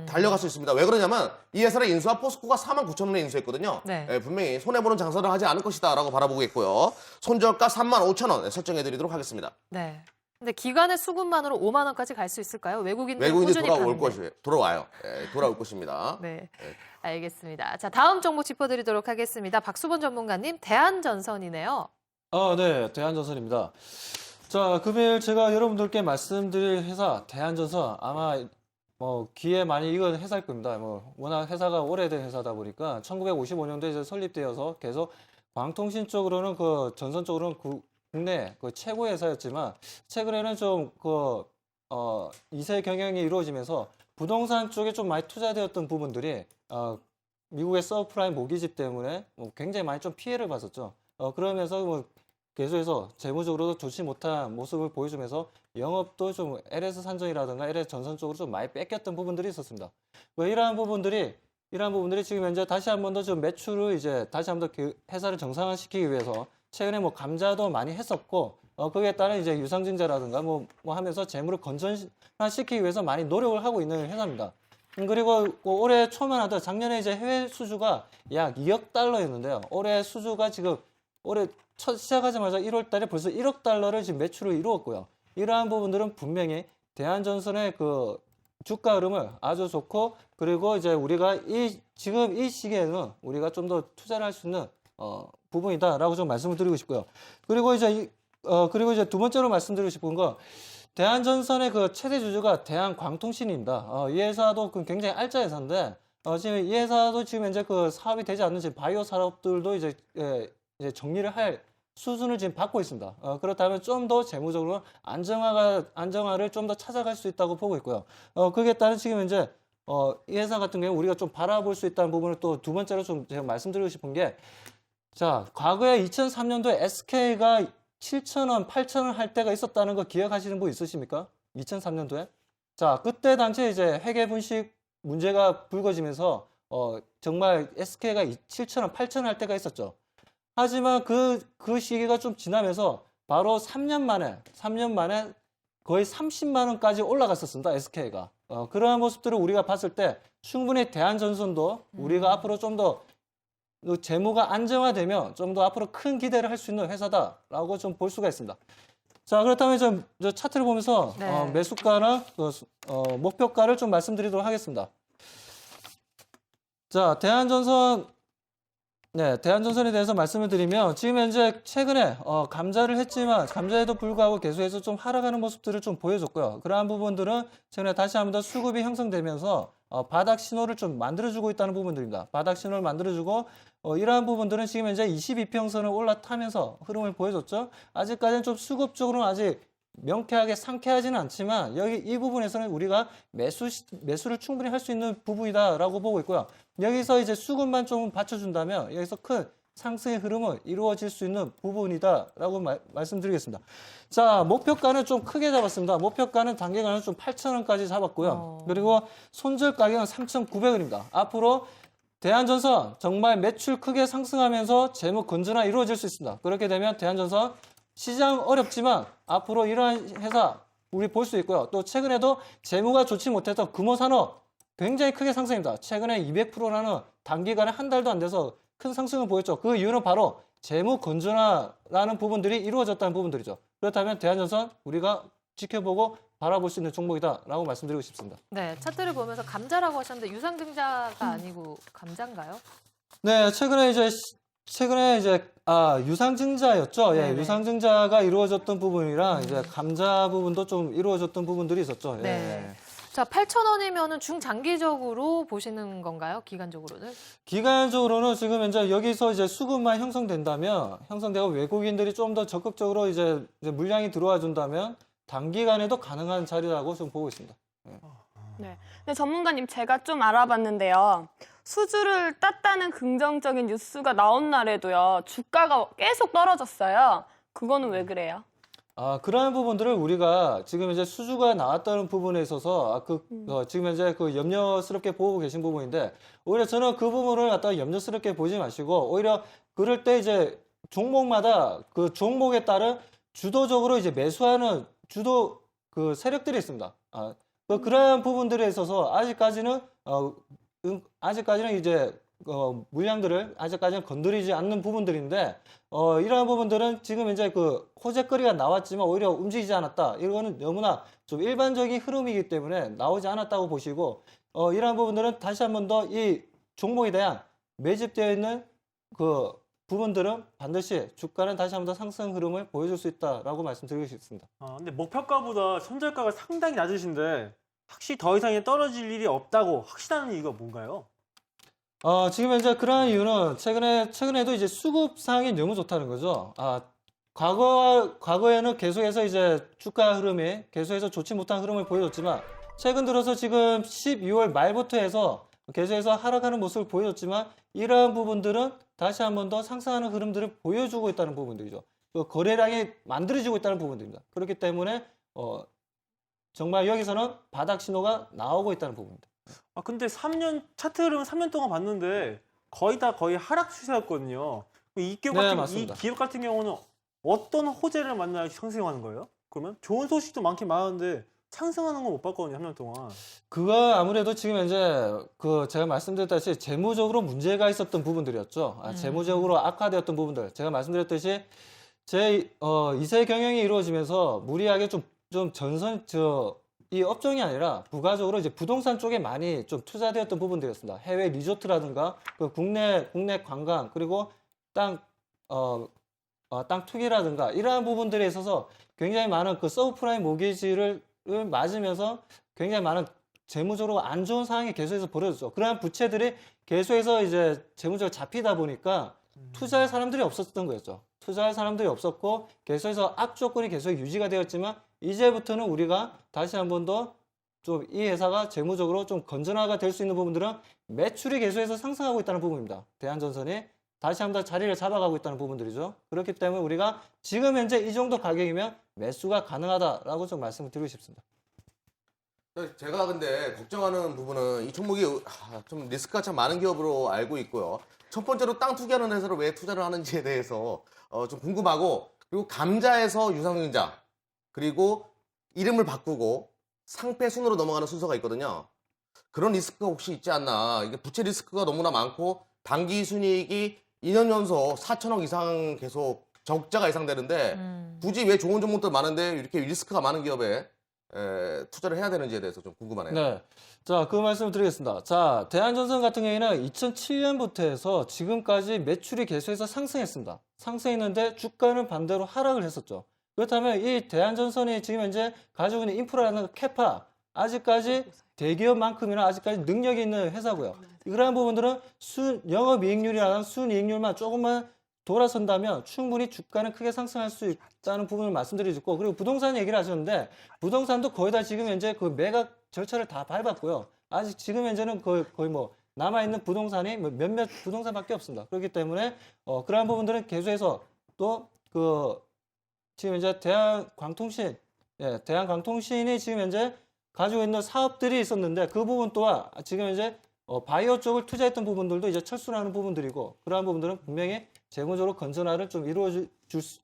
Speaker 3: 달려갈 수 있습니다. 왜 그러냐면 이 회사의 인수와 포스코가 49,000원에 인수했거든요.
Speaker 1: 네.
Speaker 3: 분명히 손해보는 장사를 하지 않을 것이다라고 바라보겠고요. 손절가 35,000원 설정해드리도록 하겠습니다.
Speaker 1: 네. 근데 기간의 수급만으로 5만 원까지 갈 수 있을까요? 외국인들
Speaker 3: 외국인들이
Speaker 1: 꾸준히
Speaker 3: 돌아와요. 돌아올 것입니다.
Speaker 1: 네. 알겠습니다. 자, 다음 종목 짚어드리도록 하겠습니다. 박수본 전문가님, 대한전선이네요.
Speaker 2: 네, 대한전선입니다. 자, 금일 제가 여러분들께 말씀드릴 회사 대한전선 아마 뭐 귀에 많이 익은 회사일 겁니다. 뭐 워낙 회사가 오래된 회사다 보니까 1955년도에 이제 설립되어서 계속 광통신 쪽으로는 그 전선 쪽으로는 국내 그 최고 회사였지만 최근에는 좀 이세 경영이 이루어지면서 부동산 쪽에 좀 많이 투자되었던 부분들이 미국의 서브프라임 모기지 때문에 뭐 굉장히 많이 좀 피해를 봤었죠. 그러면서 뭐 계속해서 재무적으로도 좋지 못한 모습을 보여주면서 영업도 좀 LS 산전이라든가 LS 전선 쪽으로 좀 많이 뺏겼던 부분들이 있었습니다. 이러한 부분들이 지금 현재 다시 한 번 더 좀 매출을 이제 다시 한 번 더 회사를 정상화시키기 위해서 최근에 뭐 감자도 많이 했었고 거기에 따른 이제 유상증자라든가 뭐 하면서 재무를 건전화시키기 위해서 많이 노력을 하고 있는 회사입니다. 그리고 그 올해 초만 하더라도 작년에 이제 해외 수주가 약 2억 달러였는데요. 올해 수주가 지금 올해 첫 시작하자마자 1월 달에 벌써 1억 달러를 지금 매출을 이루었고요. 이러한 부분들은 분명히 대한전선의 그 주가 흐름을 아주 좋고, 그리고 이제 우리가 지금 이 시기에는 우리가 좀 더 투자를 할 수 있는 부분이다라고 좀 말씀을 드리고 싶고요. 그리고 이제 두 번째로 말씀드리고 싶은 건 대한전선의 그 최대 주주가 대한광통신입니다. 이 회사도 굉장히 알짜 회사인데 지금 이 회사도 지금 이제 그 사업이 되지 않는 지금 바이오 산업들도 이제 정리를 할 수준을 지금 받고 있습니다. 그렇다면 좀 더 재무적으로 안정화를 좀 더 찾아갈 수 있다고 보고 있고요. 그에 따른 지금 이제 이 회사 같은 경우 우리가 좀 바라볼 수 있다는 부분을 또 두 번째로 좀 제가 말씀드리고 싶은 게, 자, 과거에 2003년도에 SK가 7,000원, 8,000원 할 때가 있었다는 거 기억하시는 분 있으십니까? 2003년도에? 자, 그때 당시에 이제 회계 분식 문제가 불거지면서 정말 SK가 7,000원, 8,000원 할 때가 있었죠. 하지만 그 시기가 좀 지나면서 바로 3년 만에 거의 30만 원까지 올라갔었습니다, SK가. 그러한 모습들을 우리가 봤을 때 충분히 대한전선도 우리가 앞으로 좀 더 재무가 안정화되면 좀 더 앞으로 큰 기대를 할 수 있는 회사다라고 좀 볼 수가 있습니다. 자, 그렇다면 저 차트를 보면서
Speaker 1: 네.
Speaker 2: 매수가나 목표가를 좀 말씀드리도록 하겠습니다. 자, 대한전선에 대해서 말씀을 드리면 지금 현재 최근에 감자를 했지만 감자에도 불구하고 계속해서 좀 하락하는 모습들을 좀 보여줬고요. 그러한 부분들은 최근에 다시 한번 더 수급이 형성되면서 바닥 신호를 좀 만들어주고 있다는 부분들입니다. 바닥 신호를 만들어주고 이러한 부분들은 지금 현재 22평선을 올라타면서 흐름을 보여줬죠. 아직까지는 좀 수급적으로는 아직 명쾌하게 상쾌하지는 않지만 이 부분에서는 우리가 매수를 충분히 할 수 있는 부분이다라고 보고 있고요. 여기서 이제 수급만 좀 받쳐준다면 여기서 큰 상승의 흐름은 이루어질 수 있는 부분이다라고 말씀드리겠습니다. 자, 목표가는 좀 크게 잡았습니다. 목표가는 단기간은 좀 8,000원까지 잡았고요. 그리고 손절 가격은 3,900원입니다. 앞으로 대한전선 정말 매출 크게 상승하면서 재무 건전화 이루어질 수 있습니다. 그렇게 되면 대한전선 시장 어렵지만 앞으로 이러한 회사 우리 볼 수 있고요. 또 최근에도 재무가 좋지 못해서 금호산업 굉장히 크게 상승입니다. 최근에 200%라는 단기간에 한 달도 안 돼서 큰 상승을 보였죠. 그 이유는 바로 재무 건전화라는 부분들이 이루어졌다는 부분들이죠. 그렇다면 대한전선 우리가 지켜보고 바라볼 수 있는 종목이다라고 말씀드리고 싶습니다.
Speaker 1: 네, 차트를 보면서 감자라고 하셨는데 유상증자가 아니고 감자인가요?
Speaker 2: 네, 최근에 이제 유상증자였죠. 예,
Speaker 1: 네네.
Speaker 2: 유상증자가 이루어졌던 부분이랑 이제 감자 부분도 좀 이루어졌던 부분들이 있었죠. 예.
Speaker 1: 네. 자, 8,000원이면은 중장기적으로 보시는 건가요? 기간적으로는?
Speaker 2: 기간적으로는 지금 현재 여기서 이제 수급만 형성되고 외국인들이 좀 더 적극적으로 이제 물량이 들어와 준다면 단기간에도 가능한 자리라고 좀 보고 있습니다.
Speaker 7: 네. 근데 전문가님, 제가 좀 알아봤는데요. 수주를 땄다는 긍정적인 뉴스가 나온 날에도요, 주가가 계속 떨어졌어요. 그거는 왜 그래요?
Speaker 2: 그러한 부분들을 우리가 지금 이제 수주가 나왔다는 부분에 있어서 지금 현재 염려스럽게 보고 계신 부분인데, 오히려 저는 그 부분을 갖다가 염려스럽게 보지 마시고 오히려 그럴 때 이제 종목마다 그 종목에 따른 주도적으로 이제 매수하는 세력들이 있습니다. 그러한 부분들에 있어서 아직까지는 이제 물량들을 아직까지는 건드리지 않는 부분들인데, 이러한 부분들은 지금 이제 호재거리가 나왔지만 오히려 움직이지 않았다. 이거는 너무나 좀 일반적인 흐름이기 때문에 나오지 않았다고 보시고, 이러한 부분들은 다시 한 번 더 이 종목에 대한 매집되어 있는 부분들은 반드시 주가는 다시 한 번 더 상승 흐름을 보여줄 수 있다라고 말씀드리고 싶습니다.
Speaker 6: 근데 목표가보다 손절가가 상당히 낮으신데 확실히 더 이상 떨어질 일이 없다고 확신하는 이유가 뭔가요?
Speaker 2: 지금 현재 그러한 이유는 최근에도 이제 수급 상황이 너무 좋다는 거죠. 과거에는 계속해서 이제 주가 흐름이 계속해서 좋지 못한 흐름을 보여줬지만, 최근 들어서 지금 12월 말부터 해서 계속해서 하락하는 모습을 보여줬지만, 이러한 부분들은 다시 한 번 더 상승하는 흐름들을 보여주고 있다는 부분들이죠. 거래량이 만들어지고 있다는 부분들입니다. 그렇기 때문에 정말 여기서는 바닥 신호가 나오고 있다는 부분입니다.
Speaker 6: 근데 차트 흐름은 3년 동안 봤는데 거의 하락 추세였거든요. 이 기업 같은 경우는 어떤 호재를 만나야 상승하는 거예요? 그러면 좋은 소식도 많긴 많은데 상승하는 건 못 봤거든요, 3년 동안.
Speaker 2: 그거 아무래도 지금 이제 그 제가 말씀드렸다시피 재무적으로 문제가 있었던 부분들이었죠. 재무적으로 악화되었던 부분들. 제가 말씀드렸듯이 제 이세 경영이 이루어지면서 무리하게 좀 이 업종이 아니라 부가적으로 이제 부동산 쪽에 많이 좀 투자되었던 부분들이었습니다. 해외 리조트라든가 그 국내 관광 그리고 땅 투기라든가 이러한 부분들에 있어서 굉장히 많은 그 서브프라임 모기지를 맞으면서 굉장히 많은 재무적으로 안 좋은 상황이 계속해서 벌어졌죠. 그러한 부채들이 계속해서 이제 재무적으로 잡히다 보니까 투자할 사람들이 없었던 거였죠. 투자할 사람들이 없었고 계속해서 악조건이 계속 유지가 되었지만 이제부터는 우리가 다시 한 번 더 좀 이 회사가 재무적으로 좀 건전화가 될 수 있는 부분들은 매출이 계속해서 상승하고 있다는 부분입니다. 대한전선이 다시 한 번 더 자리를 잡아가고 있다는 부분들이죠. 그렇기 때문에 우리가 지금 현재 이 정도 가격이면 매수가 가능하다라고 좀 말씀을 드리고 싶습니다.
Speaker 3: 제가 근데 걱정하는 부분은 이 종목이 좀 리스크가 참 많은 기업으로 알고 있고요. 첫 번째로 땅 투기하는 회사를 왜 투자를 하는지에 대해서 좀 궁금하고, 그리고 감자에서 유상증자, 그리고 이름을 바꾸고 상패 순으로 넘어가는 순서가 있거든요. 그런 리스크가 혹시 있지 않나. 이게 부채 리스크가 너무나 많고 당기 순이익이 2년 연속 4천억 이상 계속 적자가 예상되는데 굳이 왜 좋은 종목들 많은데 이렇게 리스크가 많은 기업에 투자를 해야 되는지에 대해서 좀 궁금하네요.
Speaker 2: 네. 자, 그 말씀을 드리겠습니다. 자, 대한전선 같은 경우에는 2007년부터 해서 지금까지 매출이 계속해서 상승했습니다. 상승했는데 주가는 반대로 하락을 했었죠. 그렇다면 이 대한전선이 지금 현재 가지고 있는 인프라라는 캐파, 아직까지 대기업만큼이나 아직까지 능력이 있는 회사고요. 그러한 부분들은 영업이익률이라는 순이익률만 조금만 돌아선다면 충분히 주가는 크게 상승할 수 있다는 부분을 말씀드리고, 그리고 부동산 얘기를 하셨는데 부동산도 거의 다 지금 현재 그 매각 절차를 다 밟았고요. 아직 지금 현재는 거의 뭐 남아있는 부동산이 몇몇 부동산밖에 없습니다. 그렇기 때문에 그러한 부분들은 계속해서 또 지금 현재 대한광통신이 지금 현재 가지고 있는 사업들이 있었는데 그 부분 또한 지금 현재 바이오 쪽을 투자했던 부분들도 이제 철수하는 부분들이고, 그러한 부분들은 분명히 재무적으로 건전화를 좀 이루어줄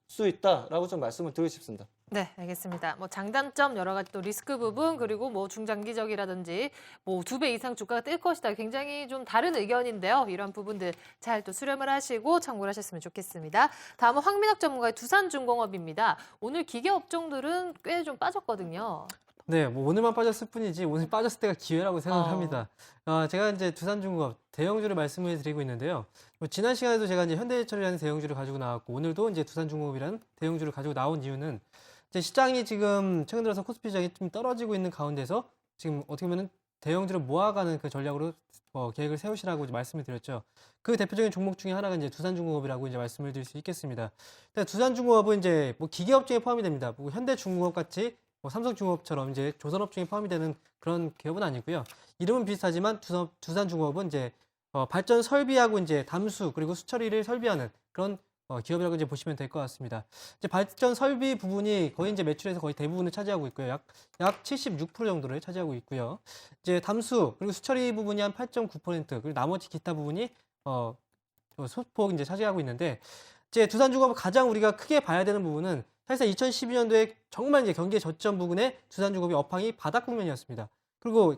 Speaker 2: 수 있다라고 좀 말씀을 드리고 싶습니다.
Speaker 1: 네, 알겠습니다. 뭐 장단점 여러 가지 또 리스크 부분 그리고 뭐 중장기적이라든지 뭐 2배 이상 주가가 뜰 것이다. 굉장히 좀 다른 의견인데요. 이런 부분들 잘 또 수렴을 하시고 참고를 하셨으면 좋겠습니다. 다음은 황민혁 전문가의 두산중공업입니다. 오늘 기계 업종들은 꽤 좀 빠졌거든요.
Speaker 4: 네, 뭐 오늘만 빠졌을 뿐이지 오늘 빠졌을 때가 기회라고 생각을 합니다. 제가 이제 두산중공업 대형주를 말씀을 드리고 있는데요. 뭐 지난 시간에도 제가 이제 현대해철이라는 대형주를 가지고 나왔고, 오늘도 이제 두산중공업이라는 대형주를 가지고 나온 이유는 이제 시장이 지금 최근 들어서 코스피 시장이 좀 떨어지고 있는 가운데서 지금 어떻게 보면 대형주를 모아가는 그 전략으로 계획을 세우시라고 이제 말씀을 드렸죠. 그 대표적인 종목 중에 하나가 이제 두산중공업이라고 이제 말씀을 드릴 수 있겠습니다. 두산중공업은 이제 뭐 기계업종에 포함이 됩니다. 뭐 현대중공업 같이 뭐 삼성중공업처럼 이제 조선업종에 포함이 되는 그런 기업은 아니고요. 이름은 비슷하지만 두산중공업은 이제 발전 설비하고 이제 담수 그리고 수처리를 설비하는 그런 기업이라고 이제 보시면 될 것 같습니다. 이제 발전 설비 부분이 거의 이제 매출에서 거의 대부분을 차지하고 있고요. 약 76% 정도를 차지하고 있고요. 이제 담수 그리고 수처리 부분이 한 8.9%, 그리고 나머지 기타 부분이 소폭 이제 차지하고 있는데, 이제 두산중공업 가장 우리가 크게 봐야 되는 부분은 사실상 2012년도에 정말 이제 경기의 저점 부근에 두산중공업이 업황이 바닥 국면이었습니다. 그리고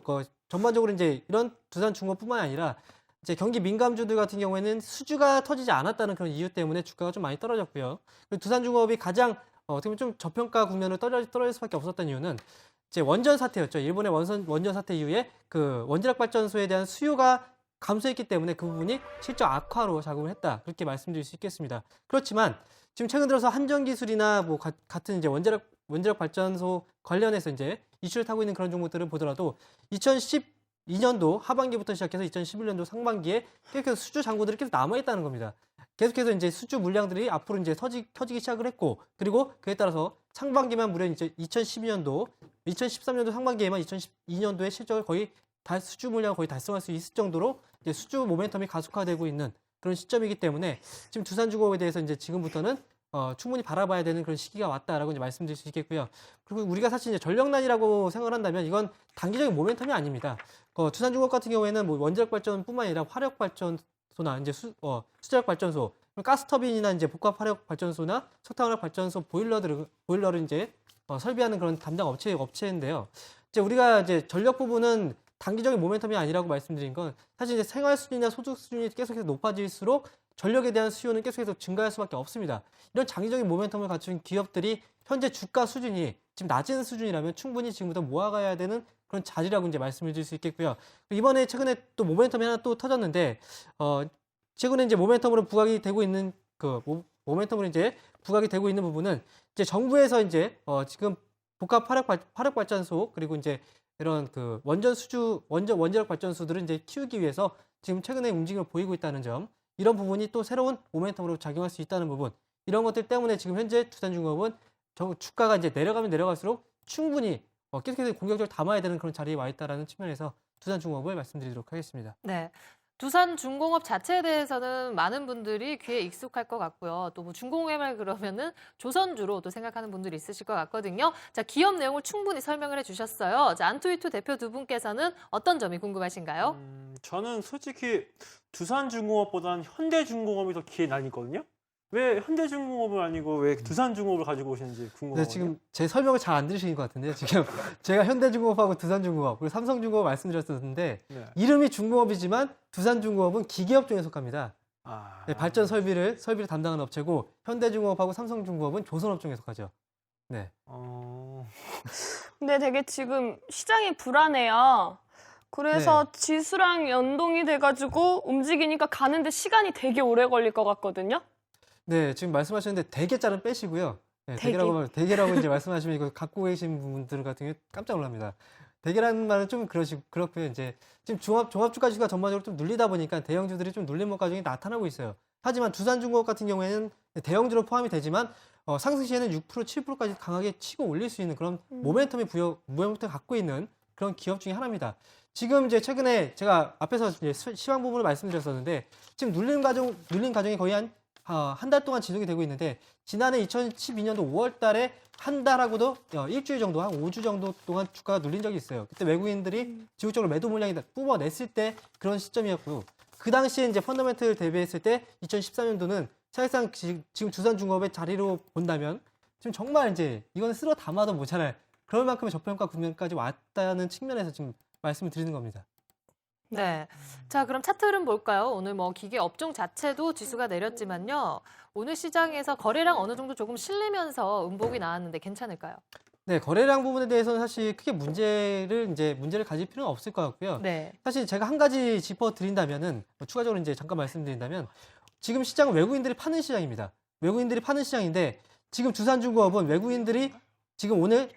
Speaker 4: 전반적으로 이제 이런 두산중공업뿐만 아니라 이제 경기 민감주들 같은 경우에는 수주가 터지지 않았다는 그런 이유 때문에 주가가 좀 많이 떨어졌고요. 그리고 두산중공업이 가장 어떻게 보면 좀 저평가 국면으로 떨어질 수밖에 없었던 이유는 이제 원전 사태였죠. 일본의 원전 사태 이후에 그 원자력 발전소에 대한 수요가 감소했기 때문에 그 부분이 실적 악화로 작용을 했다, 그렇게 말씀드릴 수 있겠습니다. 그렇지만 지금 최근 들어서 한전기술이나 뭐 같은 이제 원자력 발전소 관련해서 이제 이슈를 타고 있는 그런 종목들을 보더라도 2012년도 하반기부터 시작해서 2011년도 상반기에 계속해서 수주 잔고들이 계속 남아있다는 겁니다. 계속해서 이제 수주 물량들이 앞으로 이제 터지기 시작을 했고, 그리고 그에 따라서 상반기만 무려 이제 2013년도 상반기에만 2012년도의 실적을 거의 수주 물량을 거의 달성할 수 있을 정도로 이제 수주 모멘텀이 가속화되고 있는 그런 시점이기 때문에 지금 두산중공업에 대해서 이제 지금부터는 충분히 바라봐야 되는 그런 시기가 왔다라고 이제 말씀드릴 수 있겠고요. 그리고 우리가 사실 이제 전력난이라고 생각을 한다면 이건 단기적인 모멘텀이 아닙니다. 두산중공업 같은 경우에는 뭐 원자력 발전뿐만 아니라 화력 발전소나 이제 수자력 발전소, 가스터빈이나 이제 복합 화력 발전소나 석탄화력 발전소 보일러를 이제 설비하는 그런 담당 업체인데요. 이제 우리가 이제 전력 부분은 단기적인 모멘텀이 아니라고 말씀드린 건 사실 이제 생활 수준이나 소득 수준이 계속해서 높아질수록 전력에 대한 수요는 계속해서 증가할 수밖에 없습니다. 이런 장기적인 모멘텀을 갖춘 기업들이 현재 주가 수준이 지금 낮은 수준이라면 충분히 지금부터 모아가야 되는 그런 자리라고 이제 말씀을 드릴 수 있겠고요. 이번에 최근에 또 모멘텀이 하나 또 터졌는데, 최근에 이제 모멘텀으로 부각이 되고 있는 모멘텀으로 이제 부각이 되고 있는 부분은 이제 정부에서 이제 지금 복합 화력 발전소 그리고 이제 이런 그 원자력 발전소들을 이제 키우기 위해서 지금 최근에 움직임을 보이고 있다는 점, 이런 부분이 또 새로운 모멘텀으로 작용할 수 있다는 부분, 이런 것들 때문에 지금 현재 두산중공업은 주가가 이제 내려가면 내려갈수록 충분히 계속해서 공격적으로 담아야 되는 그런 자리에 와 있다라는 측면에서 두산중공업을 말씀드리도록 하겠습니다.
Speaker 1: 네. 두산중공업 자체에 대해서는 많은 분들이 귀에 익숙할 것 같고요. 또 뭐 중공업을 그러면은 조선주로 또 생각하는 분들이 있으실 것 같거든요. 자, 기업 내용을 충분히 설명을 해주셨어요. 자, 안투이투 대표 두 분께서는 어떤 점이 궁금하신가요?
Speaker 6: 저는 솔직히 두산중공업보다는 현대중공업이 더 기에 나뉘거든요. 왜 현대중공업을 아니고 왜 두산중공업을 가지고 오시는지
Speaker 4: 네,
Speaker 6: 궁금하거든요.
Speaker 4: 지금 제 설명을 잘 안 들으시는 것 같은데요. 지금 제가 현대중공업하고 두산중공업 그리고 삼성중공업 말씀드렸었는데
Speaker 6: 네.
Speaker 4: 이름이 중공업이지만 두산중공업은 기계업 중에 속합니다.
Speaker 6: 아,
Speaker 4: 네, 발전 설비를 담당하는 업체고 현대중공업하고 삼성중공업은 조선업 중에 속하죠. 네.
Speaker 7: 근데 되게 지금 시장이 불안해요. 그래서
Speaker 4: 네.
Speaker 7: 지수랑 연동이 돼가지고 움직이니까 가는데 시간이 되게 오래 걸릴 것 같거든요.
Speaker 4: 네, 지금 말씀하셨는데 대게자는 빼시고요. 네,
Speaker 7: 대게.
Speaker 4: 대게라고 이제 말씀하시면 이거 갖고 계신 분들 같은 경우 깜짝 놀랍니다. 대게라는 말은 좀 그렇고요. 이제 지금 종합주가 지수가 전반적으로 좀 눌리다 보니까 대형주들이 좀 눌림목 과정이 나타나고 있어요. 하지만 두산중공업 같은 경우에는 대형주로 포함이 되지만 상승 시에는 6%, 7%까지 강하게 치고 올릴 수 있는 그런 모멘텀을 갖고 있는 그런 기업 중에 하나입니다. 지금 이제 최근에 제가 앞에서 이제 시황 부분을 말씀드렸었는데 지금 눌림 과정이 거의 한 달 동안 지속이 되고 있는데 지난해 2012년도 5월 달에 한 달하고도 일주일 정도, 한 5주 정도 동안 주가가 눌린 적이 있어요. 그때 외국인들이 지속적으로 매도 물량이 뿜어냈을 때 그런 시점이었고 그 당시에 이제 펀더멘트를 대비했을 때 2014년도는 사실상 지금 두산중공업의 자리로 본다면 지금 정말 이제 이거는 쓸어 담아도 모자랄 그럴 만큼의 저평가 국면까지 왔다는 측면에서 지금 말씀을 드리는 겁니다.
Speaker 1: 네. 자, 그럼 차트 흐름 볼까요? 오늘 뭐 기계 업종 자체도 지수가 내렸지만요. 오늘 시장에서 거래량 어느 정도 조금 실리면서 음봉이 나왔는데 괜찮을까요?
Speaker 4: 네, 거래량 부분에 대해서는 사실 크게 문제를 가질 필요는 없을 것 같고요.
Speaker 1: 네.
Speaker 4: 사실 제가 한 가지 짚어드린다면은 추가적으로 이제 잠깐 말씀드린다면 지금 시장은 외국인들이 파는 시장입니다. 외국인들이 파는 시장인데 지금 두산중공업은 외국인들이 지금 오늘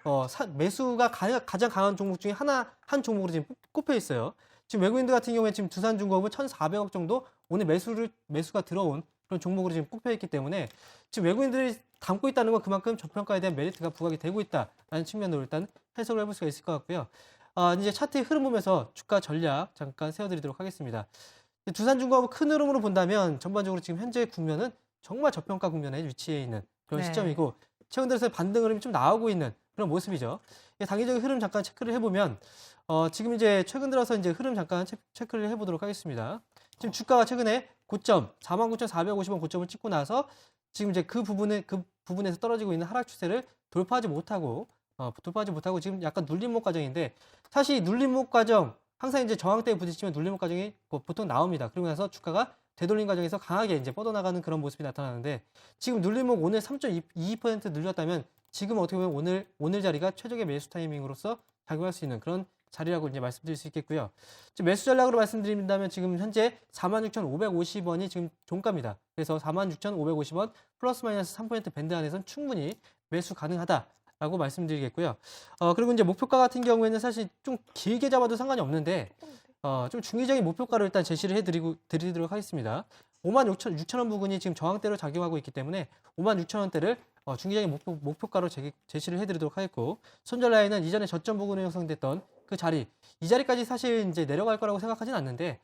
Speaker 4: 매수가 가장 강한 종목 중에 한 종목으로 지금 꼽혀 있어요. 지금 외국인들 같은 경우에 지금 두산중공업은 1,400억 정도 오늘 매수가 들어온 그런 종목으로 지금 꼽혀 있기 때문에 지금 외국인들이 담고 있다는 건 그만큼 저평가에 대한 메리트가 부각이 되고 있다라는 측면으로 일단 해석을 해볼 수가 있을 것 같고요. 이제 차트의 흐름 보면서 주가 전략 잠깐 세워드리도록 하겠습니다. 두산중공업을 큰 흐름으로 본다면 전반적으로 지금 현재 국면은 정말 저평가 국면에 위치해 있는 그런
Speaker 1: 네.
Speaker 4: 시점이고 최근 들어서 반등 흐름이 좀 나오고 있는 그런 모습이죠. 단기적인 흐름 잠깐 체크를 해보면 지금 이제 최근 들어서 이제 흐름 잠깐 체크를 해보도록 하겠습니다. 지금 주가가 최근에 고점 49,450원 고점을 찍고 나서 지금 이제 그 부분에서 떨어지고 있는 하락 추세를 돌파하지 못하고 지금 약간 눌림목 과정인데 사실 이 눌림목 과정 항상 이제 저항대에 부딪히면 눌림목 과정이 보통 나옵니다. 그러고 나서 주가가 되돌림 과정에서 강하게 이제 뻗어나가는 그런 모습이 나타나는데 지금 눌림목 오늘 3.22% 늘렸다면 지금 어떻게 보면 오늘 자리가 최적의 매수 타이밍으로서 작용할 수 있는 그런 자리라고 이제 말씀드릴 수 있겠고요. 지금 매수 전략으로 말씀드린다면 지금 현재 46,550원이 지금 종가입니다. 그래서 46,550원 플러스 마이너스 3% 밴드 안에서는 충분히 매수 가능하다라고 말씀드리겠고요. 그리고 이제 목표가 같은 경우에는 사실 좀 길게 잡아도 상관이 없는데 좀 중의적인 목표가를 일단 제시를 드리도록 하겠습니다. 56,000원 부근이 지금 저항대로 작용하고 있기 때문에 56,000원대를 중기적인 목표가로 제시를 해드리도록 하겠고 손절 라인은 이전에 저점 부근에 형성됐던 그 자리 이 자리까지 사실 이제 내려갈 거라고 생각하지는 않는데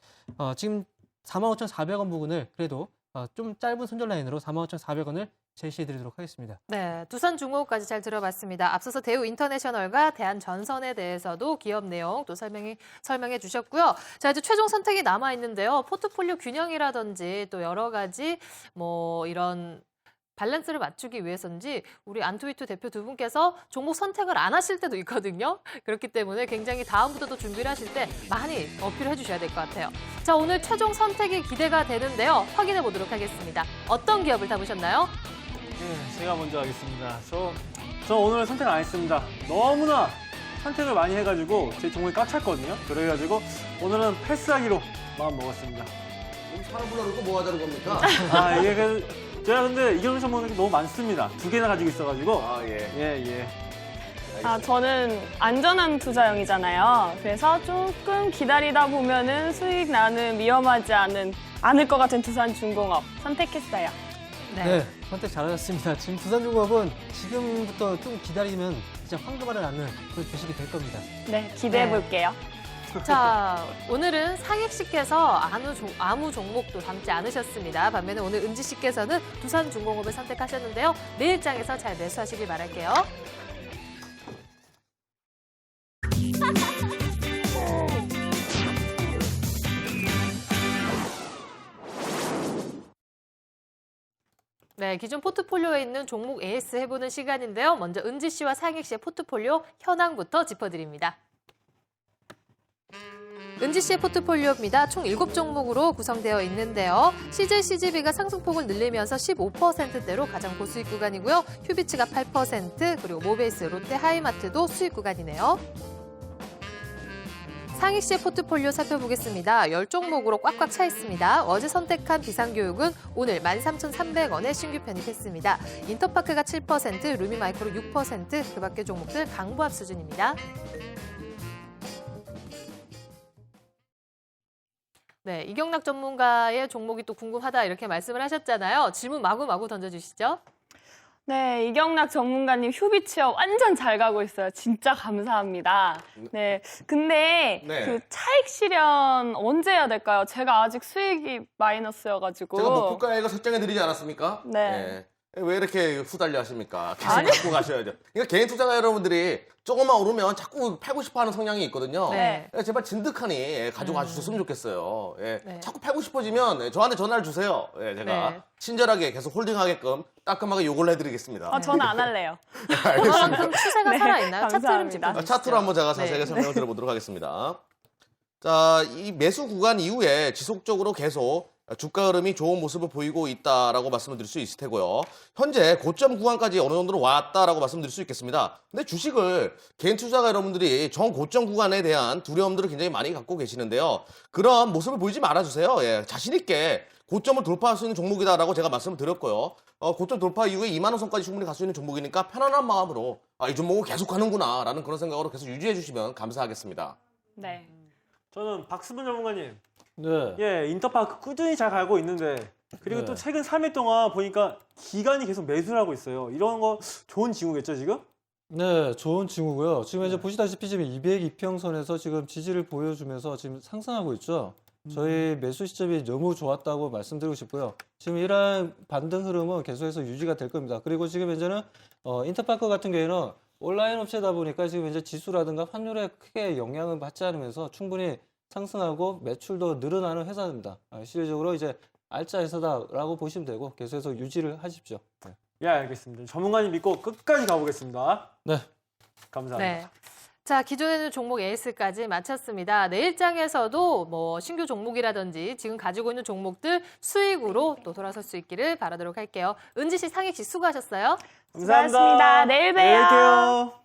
Speaker 4: 지금 45,400원 부근을 그래도 좀 짧은 손절 라인으로 45,400원을 제시해드리도록 하겠습니다.
Speaker 1: 네, 두산중공업까지 잘 들어봤습니다. 앞서서 대우 인터내셔널과 대한전선에 대해서도 기업 내용 또 설명해 주셨고요. 자, 이제 최종 선택이 남아 있는데요. 포트폴리오 균형이라든지 또 여러 가지 뭐 이런 밸런스를 맞추기 위해서인지 우리 안투이트 대표 두 분께서 종목 선택을 안 하실 때도 있거든요. 그렇기 때문에 굉장히 다음부터도 준비를 하실 때 많이 어필해 주셔야 될 것 같아요. 자, 오늘 최종 선택이 기대가 되는데요. 확인해 보도록 하겠습니다. 어떤 기업을 담으셨나요?
Speaker 6: 네, 제가 먼저 하겠습니다. 저 오늘 선택 안 했습니다. 너무나 선택을 많이 해가지고 제 종목이 꽉 찼거든요. 그래가지고 오늘은 패스하기로 마음 먹었습니다.
Speaker 3: 사람 불러놓고 뭐 하자는 겁니까?
Speaker 6: 아, 이게 제가 근데 이경민 선수는 너무 많습니다. 2개나 가지고 있어가지고.
Speaker 3: 아, 예.
Speaker 6: 예.
Speaker 7: 아, 저는 안전한 투자형이잖아요. 그래서 조금 기다리다 보면은 수익 나는 위험하지 않을 것 같은 두산중공업 선택했어요.
Speaker 4: 네, 선택 잘하셨습니다. 지금 두산중공업은 지금부터 좀 기다리면 진짜 황금알을 낳는 그런 주식이 될 겁니다.
Speaker 7: 네, 기대해 볼게요.
Speaker 1: 자, 오늘은 상익 씨께서 아무 종목도 담지 않으셨습니다. 반면에 오늘 은지 씨께서는 두산중공업을 선택하셨는데요. 내일장에서 잘 매수하시길 바랄게요. 네, 기존 포트폴리오에 있는 종목 AS 해보는 시간인데요. 먼저 은지 씨와 상익 씨의 포트폴리오 현황부터 짚어드립니다. 은지 씨의 포트폴리오입니다. 총 7종목으로 구성되어 있는데요. CJ CGV가 상승폭을 늘리면서 15%대로 가장 고수익 구간이고요. 휴비츠가 8%, 그리고 모베이스, 롯데 하이마트도 수익 구간이네요. 상익 씨의 포트폴리오 살펴보겠습니다. 10종목으로 꽉꽉 차 있습니다. 어제 선택한 비상교육은 오늘 13,300원에 신규 편입했습니다. 인터파크가 7%, 루미마이크로 6%, 그 밖의 종목들 강보합 수준입니다. 네, 이경락 전문가의 종목이 또 궁금하다 이렇게 말씀을 하셨잖아요. 질문 마구마구 던져주시죠.
Speaker 7: 네, 이경락 전문가님 휴비치어 완전 잘 가고 있어요. 진짜 감사합니다. 네, 근데
Speaker 3: 네.
Speaker 7: 그 차익 실현 언제 해야 될까요? 제가 아직 수익이 마이너스여가지고.
Speaker 3: 제가 목표가액을 설정해드리지 않았습니까?
Speaker 7: 네.
Speaker 3: 왜 이렇게 후달려 하십니까? 계속 갖고 가셔야죠. 그러니까 개인 투자자 여러분들이 조금만 오르면 자꾸 팔고 싶어 하는 성향이 있거든요.
Speaker 1: 네.
Speaker 3: 제발 진득하니 가져가 주셨으면 좋겠어요.
Speaker 1: 네.
Speaker 3: 자꾸 팔고 싶어지면 저한테 전화를 주세요. 제가
Speaker 1: 네.
Speaker 3: 친절하게 계속 홀딩하게끔 따끔하게 요구를 해드리겠습니다.
Speaker 7: 저는 안 할래요.
Speaker 3: 알겠습니다.
Speaker 1: 추세가
Speaker 7: 네,
Speaker 1: 살아있나요? 차트 흐름
Speaker 7: 감사합니다.
Speaker 1: 짚어주시죠.
Speaker 3: 차트로 한번 제가 자세하게
Speaker 1: 네.
Speaker 3: 설명을 드려보도록 하겠습니다. 자, 이 매수 구간 이후에 지속적으로 계속 주가 흐름이 좋은 모습을 보이고 있다라고 말씀을 드릴 수 있을 테고요. 현재 고점 구간까지 어느 정도는 왔다라고 말씀드릴 수 있겠습니다. 근데 주식을 개인 투자자 여러분들이 전 고점 구간에 대한 두려움들을 굉장히 많이 갖고 계시는데요. 그런 모습을 보이지 말아주세요. 자신 있게 고점을 돌파할 수 있는 종목이다라고 제가 말씀을 드렸고요. 고점 돌파 이후에 2만 원 선까지 충분히 갈 수 있는 종목이니까 편안한 마음으로 이 종목은 계속 가는구나라는 그런 생각으로 계속 유지해 주시면 감사하겠습니다.
Speaker 7: 네.
Speaker 6: 저는 박수분 전문가님.
Speaker 2: 네.
Speaker 6: 예, 인터파크 꾸준히 잘 가고 있는데 그리고
Speaker 2: 네.
Speaker 6: 또 최근 3일 동안 보니까 기관이 계속 매수를 하고 있어요. 이런 거 좋은 징후겠죠, 지금?
Speaker 2: 네, 좋은 징후고요. 지금 이제 보시다시피 지금 200이평선에서 지금 지지를 보여주면서 지금 상승하고 있죠. 저희 매수 시점이 너무 좋았다고 말씀드리고 싶고요. 지금 이러한 반등 흐름은 계속해서 유지가 될 겁니다. 그리고 지금 현재는 인터파크 같은 경우에는 온라인 업체다 보니까 지금 이제 지수라든가 환율에 크게 영향을 받지 않으면서 충분히 상승하고 매출도 늘어나는 회사입니다. 실질적으로 이제 알짜 회사다라고 보시면 되고 계속해서 유지를 하십시오. 네.
Speaker 6: 예, 알겠습니다. 전문가님 믿고 끝까지 가보겠습니다.
Speaker 2: 네.
Speaker 6: 감사합니다.
Speaker 1: 네. 자, 기존에는 종목 에이스까지 마쳤습니다. 내일장에서도 뭐 신규 종목이라든지 지금 가지고 있는 종목들 수익으로 또 돌아설 수 있기를 바라도록 할게요. 은지 씨, 상익 씨 수고하셨어요.
Speaker 6: 감사합니다.
Speaker 7: 수고하셨습니다. 내일 봬요.
Speaker 6: 내일 뵐게요.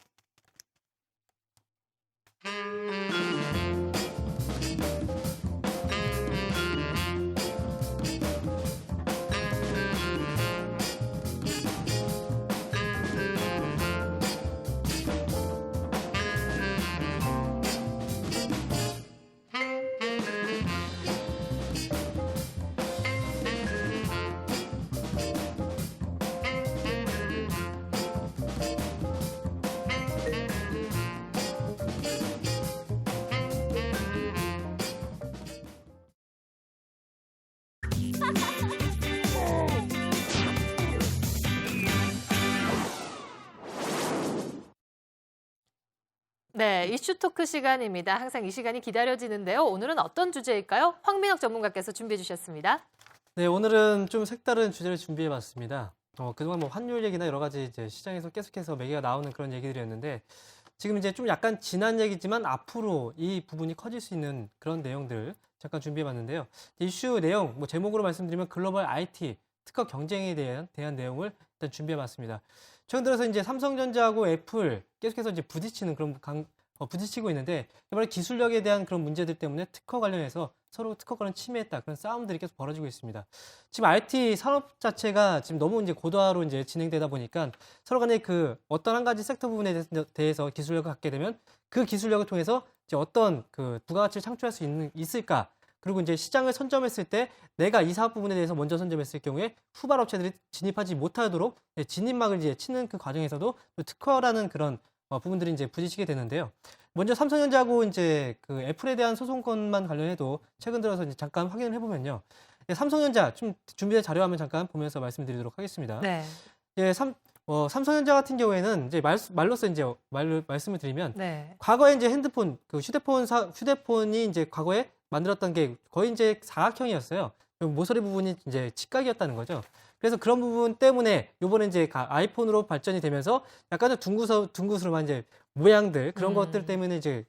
Speaker 1: 네, 이슈 토크 시간입니다. 항상 이 시간이 기다려지는데요. 오늘은 어떤 주제일까요? 황민혁 전문가께서 준비해 주셨습니다.
Speaker 4: 네, 오늘은 좀 색다른 주제를 준비해봤습니다. 그동안 뭐 환율 얘기나 여러 가지 이제 시장에서 계속해서 매개가 나오는 그런 얘기들이었는데 지금 이제 좀 약간 지난 얘기지만 앞으로 이 부분이 커질 수 있는 그런 내용들 잠깐 준비해봤는데요. 이슈 내용 뭐 제목으로 말씀드리면 글로벌 IT 특허 경쟁에 대한 내용을 일단 준비해봤습니다. 최근 들어서 이제 삼성전자하고 애플 계속해서 이제 부딪히는 그런 부딪히고 있는데 이번에 기술력에 대한 그런 문제들 때문에 특허 관련해서 서로 특허권을 침해했다 그런 싸움들이 계속 벌어지고 있습니다. 지금 IT 산업 자체가 지금 너무 이제 고도화로 이제 진행되다 보니까 서로 간에 그 어떤 한 가지 섹터 부분에 대해서 기술력을 갖게 되면 그 기술력을 통해서 이제 어떤 그 부가가치를 창출할 수 있을까? 그리고 이제 시장을 선점했을 때 내가 이 사업 부분에 대해서 먼저 선점했을 경우에 후발 업체들이 진입하지 못하도록 진입막을 이제 치는 그 과정에서도 또 특허라는 그런 부분들이 이제 부딪히게 되는데요. 먼저 삼성전자하고 이제 그 애플에 대한 소송건만 관련해도 최근 들어서 이제 잠깐 확인을 해보면요. 삼성전자 좀 준비된 자료 화면 잠깐 보면서 말씀드리도록 하겠습니다.
Speaker 1: 네.
Speaker 4: 삼성전자 같은 경우에는 이제 말로 말씀을 드리면
Speaker 1: 네.
Speaker 4: 과거에 이제 핸드폰 그 휴대폰이 이제 과거에 만들었던 게 거의 이제 사각형이었어요. 모서리 부분이 이제 직각이었다는 거죠. 그래서 그런 부분 때문에 요번에 이제 아이폰으로 발전이 되면서 약간은 둥그스름한 이제 모양들 그런 것들 때문에 이제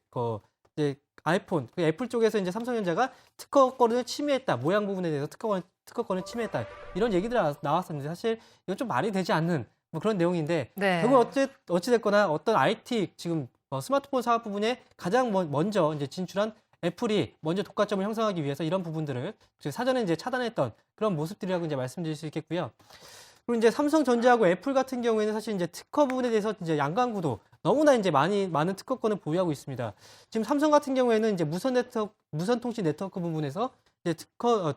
Speaker 4: 아이폰, 그 애플 쪽에서 이제 삼성전자가 특허권을 침해했다. 모양 부분에 대해서 특허권을 침해했다. 이런 얘기들이 나왔었는데 사실 이건 좀 말이 되지 않는 뭐 그런 내용인데
Speaker 1: 네.
Speaker 4: 결국 어찌됐거나 어떤 IT 지금 스마트폰 사업 부분에 가장 먼저 이제 진출한 애플이 먼저 독과점을 형성하기 위해서 이런 부분들을 사전에 이제 차단했던 그런 모습들이라고 이제 말씀드릴 수 있겠고요. 그리고 이제 삼성전자하고 애플 같은 경우에는 사실 이제 특허 부분에 대해서 이제 양강구도 너무나 이제 많은 특허권을 보유하고 있습니다. 지금 삼성 같은 경우에는 이제 무선 통신 네트워크 부분에서 이제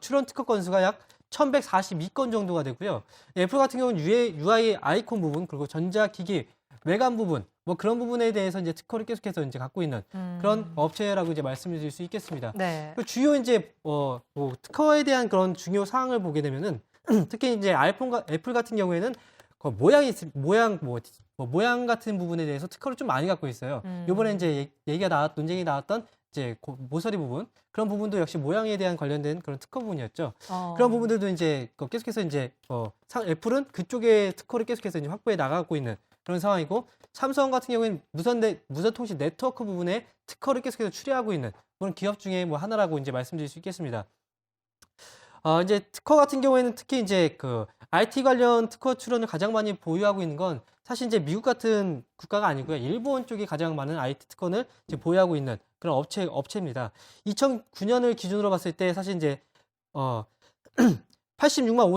Speaker 4: 출원 특허 건수가 약 1,142건 정도가 되고요. 애플 같은 경우는 UI 아이콘 부분 그리고 전자기기 외관 부분 뭐 그런 부분에 대해서 이제 특허를 계속해서 이제 갖고 있는 그런 업체라고 이제 말씀드릴 수 있겠습니다.
Speaker 1: 네.
Speaker 4: 그 주요 이제 뭐 특허에 대한 그런 중요 사항을 보게 되면은 특히 이제 애플 같은 경우에는 그 모양 같은 부분에 대해서 특허를 좀 많이 갖고 있어요. 이번에 이제 논쟁이 나왔던 이제 모서리 부분 그런 부분도 역시 모양에 대한 관련된 그런 특허 부분이었죠. 그런 부분들도 이제 계속해서 이제 애플은 그쪽에 특허를 계속해서 이제 확보해 나가고 있는 그런 상황이고 삼성 같은 경우에는 무선 통신 네트워크 부분에 특허를 계속해서 추리하고 있는 그런 기업 중에 뭐 하나라고 이제 말씀드릴 수 있겠습니다. 이제 특허 같은 경우에는 특히 이제 그 IT 관련 특허 출원을 가장 많이 보유하고 있는 건 사실 이제 미국 같은 국가가 아니고요. 일본 쪽이 가장 많은 IT 특허를 이제 보유하고 있는 그런 업체입니다. 2009년을 기준으로 봤을 때 사실 이제 86만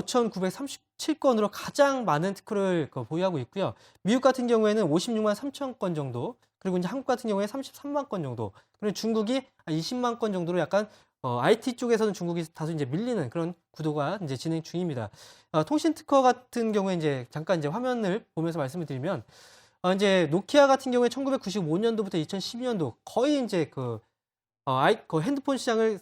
Speaker 4: 5,937건으로 가장 많은 특허를 보유하고 있고요. 미국 같은 경우에는 56만 3천 건 정도, 그리고 이제 한국 같은 경우에 33만 건 정도, 그리고 중국이 20만 건 정도로 약간 IT 쪽에서는 중국이 다소 이제 밀리는 그런 구도가 이제 진행 중입니다. 통신 특허 같은 경우에 이제 잠깐 이제 화면을 보면서 말씀을 드리면 이제 노키아 같은 경우에 1995년도부터 2012년도 거의 이제 그 핸드폰 시장을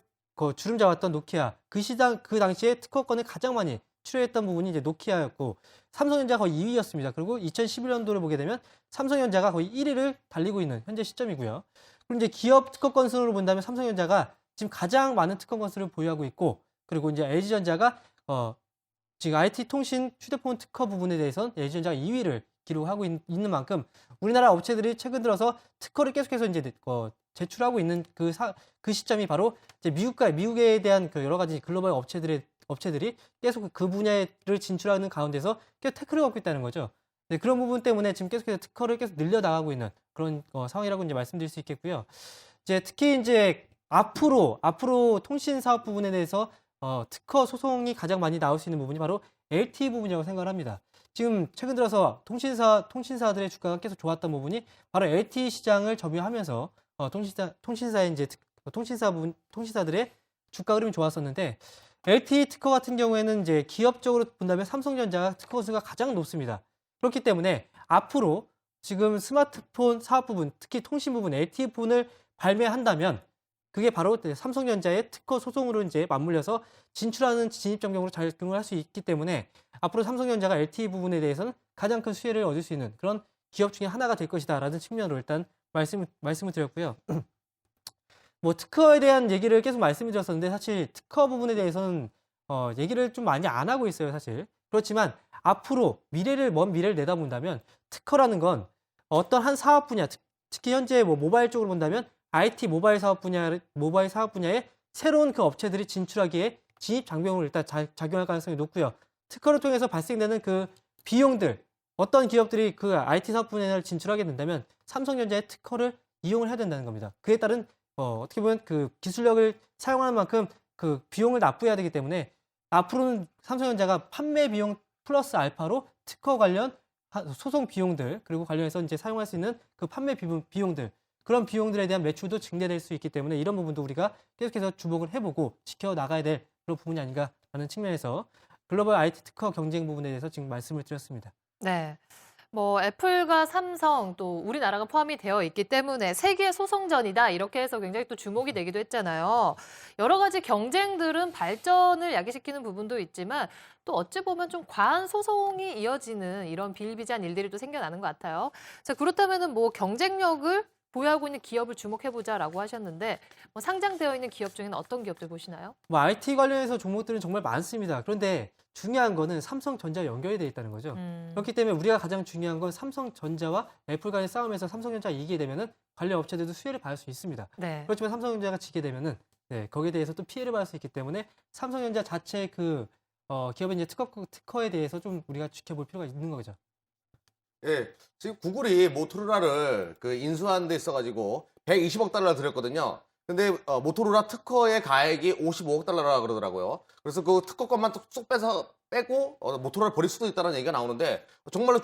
Speaker 4: 주름 잡았던 노키아 그 당시에 특허권을 가장 많이 출원했던 부분이 이제 노키아였고 삼성전자가 거의 2위였습니다. 그리고 2011년도를 보게 되면 삼성전자가 거의 1위를 달리고 있는 현재 시점이고요. 그리고 이제 기업 특허권 순으로 본다면 삼성전자가 지금 가장 많은 특허 건수를 보유하고 있고, 그리고 이제 LG전자가 지금 IT 통신 휴대폰 특허 부분에 대해서는 LG전자가 2위를 기록하고 있는 만큼 우리나라 업체들이 최근 들어서 특허를 계속해서 이제 제출하고 있는 그 시점이 바로 이제 미국에 대한 그 여러 가지 글로벌 업체들이 계속 그 분야를 진출하는 가운데서 계속 태클을 갖고 있다는 거죠. 네, 그런 부분 때문에 지금 계속해서 특허를 계속 늘려 나가고 있는 그런 상황이라고 이제 말씀드릴 수 있겠고요. 이제 특히 이제 앞으로 통신 사업 부분에 대해서 특허 소송이 가장 많이 나올 수 있는 부분이 바로 LTE 부분이라고 생각을 합니다. 지금 최근 들어서 통신사들의 주가가 계속 좋았던 부분이 바로 LTE 시장을 점유하면서 통신사의 이제 통신사들의 주가 흐름이 좋았었는데 LTE 특허 같은 경우에는 이제 기업적으로 본다면 삼성전자가 특허 수가 가장 높습니다. 그렇기 때문에 앞으로 지금 스마트폰 사업 부분, 특히 통신 부분 LTE 폰을 발매한다면 그게 바로 삼성전자의 특허 소송으로 이제 맞물려서 진출하는 진입 장벽으로 작용을 할 수 있기 때문에 앞으로 삼성전자가 LTE 부분에 대해서는 가장 큰 수혜를 얻을 수 있는 그런 기업 중에 하나가 될 것이다라는 측면으로 일단 말씀을 드렸고요. 뭐 특허에 대한 얘기를 계속 말씀을 드렸었는데 사실 특허 부분에 대해서는 얘기를 좀 많이 안 하고 있어요, 사실. 그렇지만 앞으로 먼 미래를 내다본다면 특허라는 건 어떤 한 사업 분야, 특히 현재 뭐 모바일 쪽으로 본다면 IT 모바일 사업 분야에 새로운 그 업체들이 진출하기에 진입 장벽으로 일단 작용할 가능성이 높고요. 특허를 통해서 발생되는 그 비용들, 어떤 기업들이 그 IT 사업 분야를 진출하게 된다면 삼성전자의 특허를 이용을 해야 된다는 겁니다. 그에 따른 어떻게 보면 그 기술력을 사용하는 만큼 그 비용을 납부해야 되기 때문에 앞으로는 삼성전자가 판매 비용 플러스 알파로 특허 관련 소송 비용들 그리고 관련해서 이제 사용할 수 있는 그 판매 비용들 그런 비용들에 대한 매출도 증대될 수 있기 때문에 이런 부분도 우리가 계속해서 주목을 해보고 지켜나가야 될 그런 부분이 아닌가라는 측면에서 글로벌 IT 특허 경쟁 부분에 대해서 지금 말씀을 드렸습니다.
Speaker 1: 네. 뭐 애플과 삼성 또 우리나라가 포함이 되어 있기 때문에 세계 소송전이다 이렇게 해서 굉장히 또 주목이 되기도 했잖아요. 여러 가지 경쟁들은 발전을 야기시키는 부분도 있지만 또 어찌 보면 좀 과한 소송이 이어지는 이런 비일비재한 일들이 또 생겨나는 것 같아요. 자, 그렇다면은 뭐 경쟁력을 보유하고 있는 기업을 주목해보자라고 하셨는데 뭐 상장되어 있는 기업 중에는 어떤 기업들 보시나요?
Speaker 4: 뭐 IT 관련해서 종목들은 정말 많습니다. 그런데 중요한 거는 삼성전자 연결이 되어 있다는 거죠. 그렇기 때문에 우리가 가장 중요한 건 삼성전자와 애플 간의 싸움에서 삼성전자가 이기게 되면은 관련 업체들도 수혜를 받을 수 있습니다.
Speaker 1: 네.
Speaker 4: 그렇지만 삼성전자가 지게 되면은 거기에 대해서 또 피해를 받을 수 있기 때문에 삼성전자 자체의 그 기업의 이제 특허에 대해서 좀 우리가 지켜볼 필요가 있는 거죠.
Speaker 3: 예, 지금 구글이 모토로라를 그 인수한 데 있어가지고 120억 달러 들였거든요. 근데 모토로라 특허의 가액이 55억 달러라 그러더라고요. 그래서 그 특허권만 쏙 빼고 모토로라를 버릴 수도 있다는 얘기가 나오는데 정말로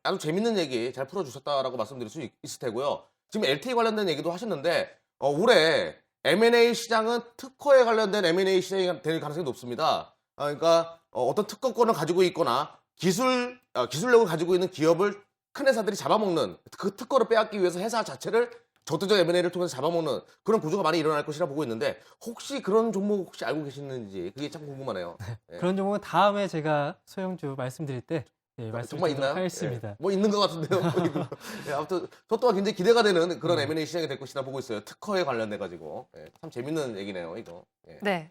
Speaker 3: 아주 재밌는 얘기 잘 풀어주셨다라고 말씀드릴 수 있을 테고요. 지금 LTE 관련된 얘기도 하셨는데 올해 M&A 시장은 특허에 관련된 M&A 시장이 될 가능성이 높습니다. 그러니까 어떤 특허권을 가지고 있거나 기술력을 가지고 있는 기업을 큰 회사들이 잡아먹는 그 특허를 빼앗기 위해서 회사 자체를 적대적 M&A를 통해서 잡아먹는 그런 구조가 많이 일어날 것이라 보고 있는데 혹시 그런 종목 혹시 알고 계시는지 그게 참 궁금하네요. 예.
Speaker 4: 그런 종목은 다음에 제가 소영주 말씀드릴 때
Speaker 3: 정말
Speaker 4: 말씀드리도록
Speaker 3: 있나요?
Speaker 4: 하겠습니다.
Speaker 3: 예. 뭐 있는 것 같은데요. 예, 아무튼 저 또한 굉장히 기대가 되는 그런 M&A 시장이 될 것이라 보고 있어요. 특허에 관련돼 가지고 참 재밌는 얘기네요, 이거. 예.
Speaker 1: 네.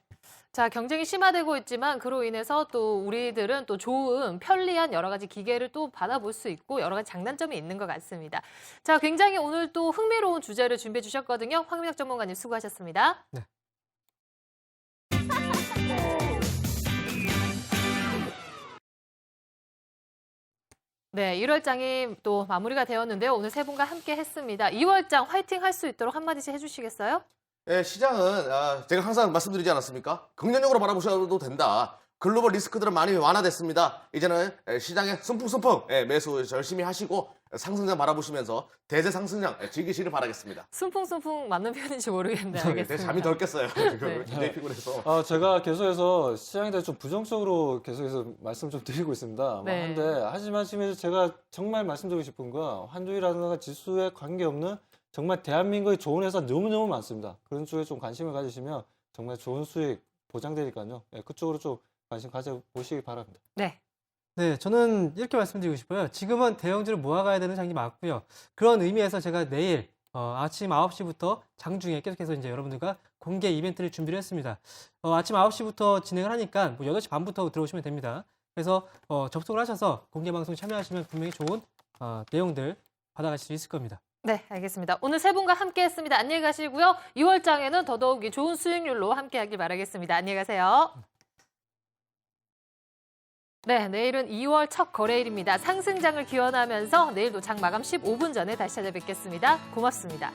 Speaker 1: 자, 경쟁이 심화되고 있지만 그로 인해서 또 우리들은 또 좋은 편리한 여러 가지 기계를 또 받아볼 수 있고 여러 가지 장단점이 있는 것 같습니다. 자, 굉장히 오늘 또 흥미로운 주제를 준비해 주셨거든요. 황민혁 전문가님 수고하셨습니다.
Speaker 4: 네.
Speaker 1: 네, 1월장이 또 마무리가 되었는데요. 오늘 세 분과 함께 했습니다. 2월장 화이팅 할 수 있도록 한마디씩 해주시겠어요?
Speaker 3: 예, 시장은 제가 항상 말씀드리지 않았습니까? 긍정적으로 바라보셔도 된다. 글로벌 리스크들은 많이 완화됐습니다. 이제는 시장에 숨풍숨풍 매수 열심히 하시고 상승장 바라보시면서 대세 상승장 즐기시길 바라겠습니다.
Speaker 1: 순풍순풍 맞는 표현인지 모르겠는데
Speaker 3: 되게
Speaker 1: 알겠습니다.
Speaker 3: 잠이 덜 깼어요. 지금
Speaker 1: 네.
Speaker 3: 굉장히 피곤해서.
Speaker 2: 제가 계속해서 시장에 대해 좀 부정적으로 계속해서 말씀 좀 드리고 있습니다.
Speaker 1: 네.
Speaker 2: 한데 하지만 지금 제가 정말 말씀드리고 싶은 건 환율이라든가 지수에 관계없는 정말 대한민국의 좋은 회사 너무너무 많습니다. 그런 쪽에 좀 관심을 가지시면 정말 좋은 수익 보장되니까요. 그쪽으로 좀 관심 가져보시기 바랍니다.
Speaker 1: 네.
Speaker 4: 네, 저는 이렇게 말씀드리고 싶어요. 지금은 대형주를 모아가야 되는 장이 맞고요. 그런 의미에서 제가 내일 아침 9시부터 장중에 계속해서 이제 여러분들과 공개 이벤트를 준비를 했습니다. 아침 9시부터 진행을 하니까 뭐 8시 반부터 들어오시면 됩니다. 그래서 접속을 하셔서 공개 방송 참여하시면 분명히 좋은 내용들 받아가실 수 있을 겁니다.
Speaker 1: 네, 알겠습니다. 오늘 세 분과 함께 했습니다. 안녕히 가시고요. 2월장에는 더더욱이 좋은 수익률로 함께 하길 바라겠습니다. 안녕히 가세요. 네, 내일은 2월 첫 거래일입니다. 상승장을 기원하면서 내일도 장 마감 15분 전에 다시 찾아뵙겠습니다. 고맙습니다.